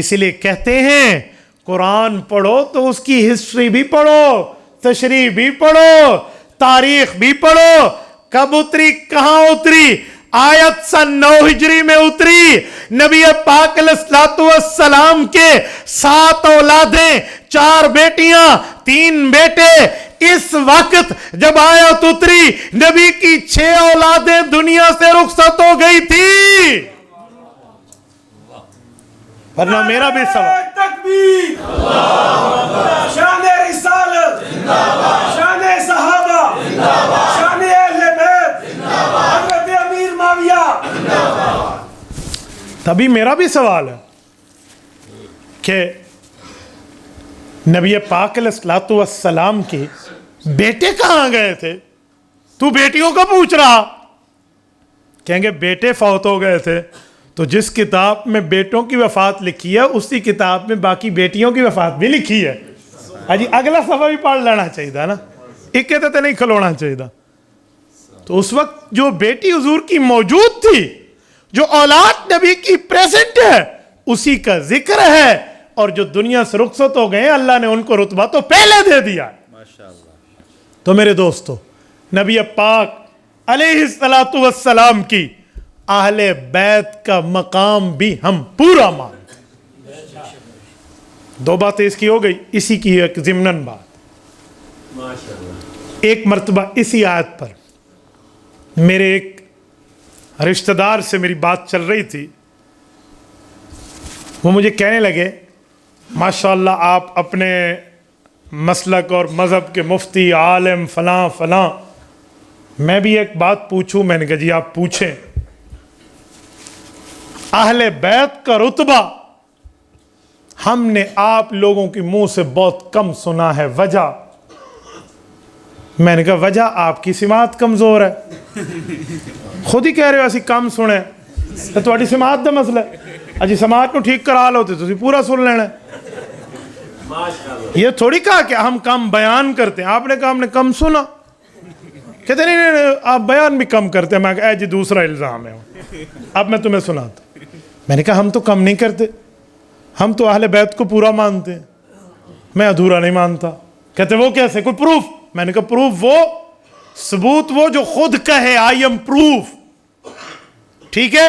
اس لیے کہتے ہیں قرآن پڑھو تو اس کی ہسٹری بھی پڑھو، تشریح بھی پڑھو، تاریخ بھی پڑھو، کب اتری، کہاں اتری۔ آیت سن 9 ہجری میں اتری، نبی پاک علیہ الصلوۃ والسلام کے 7 اولادیں، 4 بیٹیاں 3 بیٹے۔ اس وقت جب آیت اتری نبی کی 6 اولادیں دنیا سے رخصت ہو گئی تھی۔ ورنہ میرا بھی سوال، تکبیر، شان رسالت، شان صحابہ، شان اہل بیت، حضرت امیر معاویہ۔ تبھی میرا بھی سوال ہے کہ نبی پاک علیہ الصلوۃ والسلام کے بیٹے کہاں گئے تھے؟ تو بیٹیوں کا پوچھ رہا۔ کہیں گے بیٹے فوت ہو گئے تھے، تو جس کتاب میں بیٹوں کی وفات لکھی ہے اسی کتاب میں باقی بیٹیوں کی وفات بھی لکھی ہے۔ جی اگلا صفحہ بھی پڑھ لینا چاہیے تھا نا، ایک کہتے تھے نہیں کھلونا چاہیے تھا۔ تو اس وقت جو بیٹی حضور کی موجود تھی، جو اولاد نبی کی پریزنٹ ہے، اسی کا ذکر ہے، اور جو دنیا سے رخصت ہو گئے ہیں اللہ نے ان کو رتبہ تو پہلے دے دیا۔ تو میرے دوستو، نبی پاک علیہ الصلوۃ والسلام کی اہل بیت کا مقام بھی ہم پورا مانتے ہیں۔ 2 باتیں اس کی ہو گئی، اسی کی ایک ضمناً بات۔ ایک مرتبہ اسی آیت پر میرے ایک رشتہ دار سے میری بات چل رہی تھی، وہ مجھے کہنے لگے ماشاءاللہ آپ اپنے مسلک اور مذہب کے مفتی، عالم، فلاں فلاں، میں بھی ایک بات پوچھوں؟ میں نے کہا جی آپ پوچھیں۔ اہل بیت کا رتبہ ہم نے آپ لوگوں کی منہ سے بہت کم سنا ہے، وجہ؟ میں نے کہا وجہ آپ کی سماعت کمزور ہے، خود ہی کہہ رہے ہو ایسی کم سنے تو تھوڑی سماعت دا مسئلہ ہے۔ اجی سماعت کو ٹھیک کرا لو تو پورا سن لینا ہے۔ یہ تھوڑی کہا کہ ہم کم بیان کرتے ہیں، آپ نے کہا ہم نے کم سنا۔ کہتے نہیں آپ بیان بھی کم کرتے ہیں۔ میں کہا جی دوسرا الزام ہے، اب میں تمہیں سناتا۔ میں نے کہا ہم تو کم نہیں کرتے، ہم تو اہل بیت کو پورا مانتے ہیں، میں ادھورا نہیں مانتا۔ کہتے وہ کیسے، کوئی پروف؟ میں نے کہا پروف وہ، ثبوت وہ جو خود کہے آئی ایم پروف، ٹھیک ہے،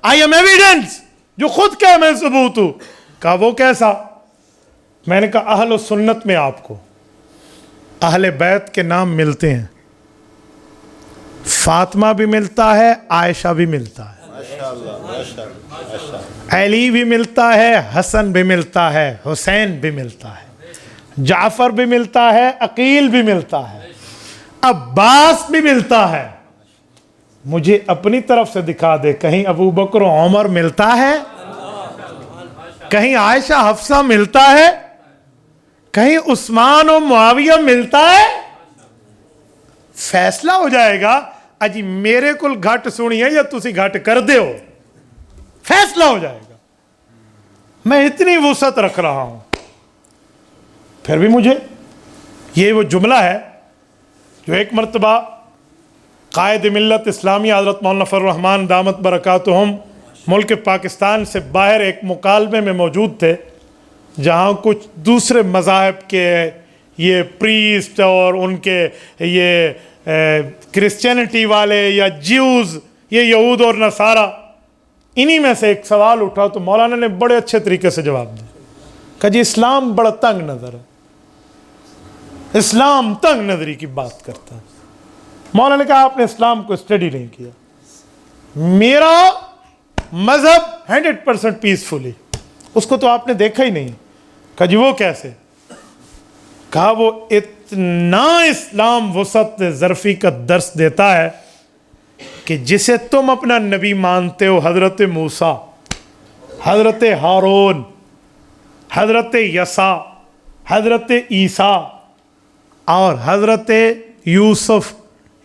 آئی ایم ایویڈنس، جو خود کہے میں ثبوت ہوں۔ کہا وہ کیسا؟ میں نے کہا اہل سنت میں آپ کو اہل بیت کے نام ملتے ہیں، فاطمہ بھی ملتا ہے، عائشہ بھی ملتا ہے، علی بھی ملتا ہے، حسن بھی ملتا ہے، حسین بھی ملتا ہے، جعفر بھی ملتا ہے، عقیل بھی ملتا ہے، عباس بھی ملتا ہے۔ مجھے اپنی طرف سے دکھا دے کہیں ابو بکر و عمر ملتا ہے، کہیں عائشہ حفصہ ملتا ہے، کہیں عثمان و معاویہ ملتا ہے؟ فیصلہ ہو جائے گا اجی میرے کل گھٹ سنی ہے یا تسی گھٹ کر دے ہو، فیصلہ ہو جائے گا۔ میں اتنی وسعت رکھ رہا ہوں، پھر بھی مجھے یہ وہ جملہ ہے جو ایک مرتبہ قائد ملت اسلامی حضرت مولانا فضل الرحمان دامت برکاتہم ملک پاکستان سے باہر ایک مکالمے میں موجود تھے، جہاں کچھ دوسرے مذاہب کے یہ پریسٹ اور ان کے یہ کرسچینٹی والے یا جیوز، یہ یہود اور نصارہ، انہی میں سے ایک سوال اٹھا تو مولانا نے بڑے اچھے طریقے سے جواب دیا۔ کہا جی اسلام بڑا تنگ نظر ہے، اسلام تنگ نظری کی بات کرتا ہے۔ مولانا نے کہا آپ نے اسلام کو اسٹڈی نہیں کیا، میرا مذہب 100% پیسفلی، اس کو تو آپ نے دیکھا ہی نہیں۔ کہا جی وہ کیسے؟ کہا وہ اتنا اسلام وسعت ظرفی کا درس دیتا ہے کہ جسے تم اپنا نبی مانتے ہو، حضرت موسیٰ، حضرت ہارون، حضرت یسع، حضرت عیسیٰ اور حضرت یوسف،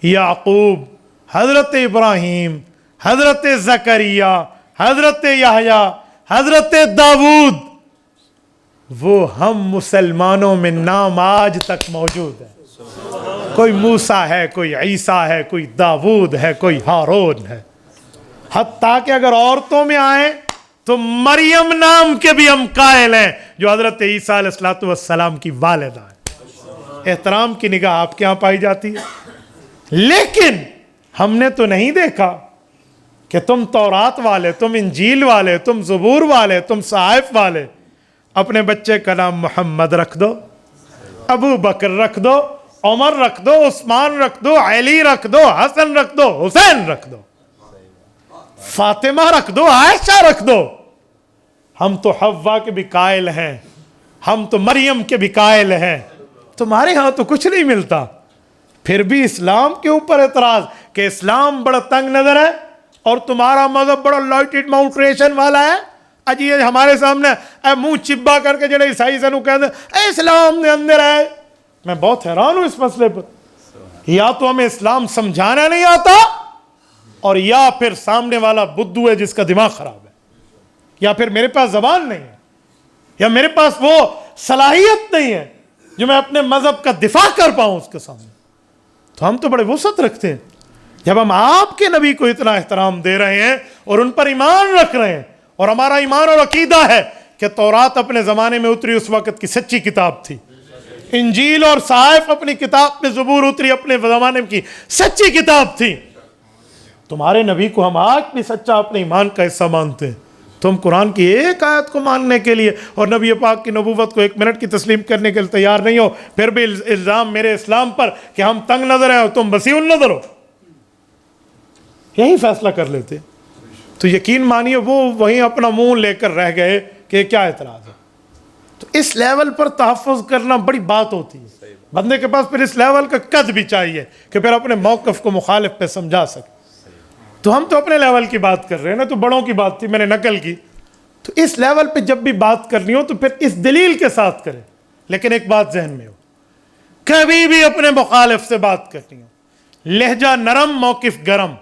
یعقوب، حضرت ابراہیم، حضرت زکریا، حضرت یحییٰ، حضرت داؤد، وہ ہم مسلمانوں میں نام آج تک موجود ہے۔ کوئی موسیٰ ہے، کوئی عیسیٰ ہے، کوئی داؤد ہے، کوئی ہارون ہے، حتیٰ کہ اگر عورتوں میں آئیں تو مریم نام کے بھی ہم قائل ہیں جو حضرت عیسیٰ علیہ السلام کی والدہ ہے. احترام کی نگاہ آپ کے یہاں پائی جاتی ہے. لیکن ہم نے تو نہیں دیکھا کہ تم تورات والے، تم انجیل والے، تم زبور والے، تم صحائف والے اپنے بچے کا نام محمد رکھ دو، ابو بکر رکھ دو، عمر رکھ دو، عثمان رکھ دو، علی رکھ دو، حسن رکھ دو، حسین رکھ دو، فاطمہ رکھ دو، عائشہ رکھ دو. ہم تو حوا کے بھی قائل ہیں، ہم تو مریم کے بھی قائل ہیں. تمہارے ہاں تو کچھ نہیں ملتا، پھر بھی اسلام کے اوپر اعتراض کہ اسلام بڑا تنگ نظر ہے اور تمہارا مذہب بڑا لائٹڈ ماؤنٹریشن والا ہے. اجی یہ ہمارے سامنے منہ چبا کر کے جڑے عیسائی سنو کہتے ہیں اسلام نے اندر ہے. میں بہت حیران ہوں اس مسئلے پر. یا تو ہمیں اسلام سمجھانا نہیں آتا، اور یا پھر سامنے والا بدھو ہے جس کا دماغ خراب ہے، یا پھر میرے پاس زبان نہیں ہے، یا میرے پاس وہ صلاحیت نہیں ہے جو میں اپنے مذہب کا دفاع کر پاؤں اس کے سامنے. تو ہم تو بڑے وسعت رکھتے ہیں جب ہم آپ کے نبی کو اتنا احترام دے رہے ہیں اور ان پر ایمان رکھ رہے ہیں. اور ہمارا ایمان اور عقیدہ ہے کہ تورات اپنے زمانے میں اتری اس وقت کی سچی کتاب تھی، انجیل اور صحائف اپنی کتاب میں، زبور اتری اپنے زمانے کی سچی کتاب تھی. تمہارے نبی کو ہم آج بھی سچا اپنے ایمان کا حصہ مانتے ہیں. تم قرآن کی ایک آیت کو ماننے کے لیے اور نبی پاک کی نبوت کو 1 منٹ کی تسلیم کرنے کے لیے تیار نہیں ہو، پھر بھی الزام میرے اسلام پر کہ ہم تنگ نظر ہیں اور تم وسیع النظر ہو. یہی فیصلہ کر لیتے تو یقین مانیے وہ وہیں اپنا منہ لے کر رہ گئے کہ کیا اعتراض ہے. تو اس لیول پر تحفظ کرنا بڑی بات ہوتی ہے. بندے کے پاس پھر اس لیول کا قد بھی چاہیے کہ پھر اپنے موقف کو مخالف پہ سمجھا سکے. تو ہم تو اپنے لیول کی بات کر رہے ہیں نا، تو بڑوں کی بات تھی میں نے نقل کی. تو اس لیول پہ جب بھی بات کرنی ہو تو پھر اس دلیل کے ساتھ کریں. لیکن ایک بات ذہن میں ہو، کبھی بھی اپنے مخالف سے بات کرنی ہو لہجہ نرم، موقف گرم.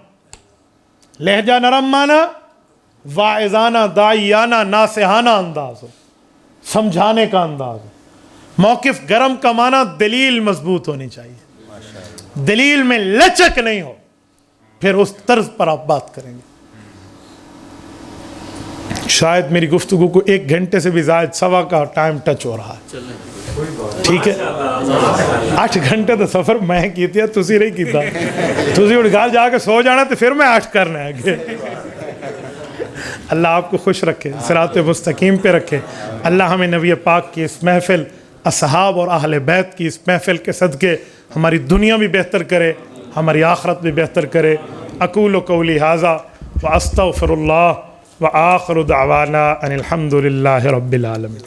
لہجہ نرم مانا واعظانہ، داعیانہ، ناصحانہ انداز ہو، سمجھانے کا انداز ہو. موقف گرم کا مانا دلیل مضبوط ہونی چاہیے، دلیل میں لچک نہیں ہو، پھر اس طرز پر آپ بات کریں گے. شاید میری گفتگو کو 1 گھنٹے سے بھی زائد سوا کا ٹائم ٹچ ہو رہا ہے. ٹھیک ہے، 8 گھنٹے تو سفر میں کیتا تسی نہیں کیتا. تسی اٹھ گھر جا کے سو جانا تو پھر میں 8 کرنا ہے. اللہ آپ کو خوش رکھے، صراط مستقیم پہ رکھے. اللہ ہمیں نبی پاک کی اس محفل، اصحاب اور اہل بیت کی اس محفل کے صدقے ہماری دنیا بھی بہتر کرے، ہماری آخرت بھی بہتر کرے. اقول قولی ھذا واستغفر اللہ وآخر دعوانا ان الحمد للہ رب العالمین.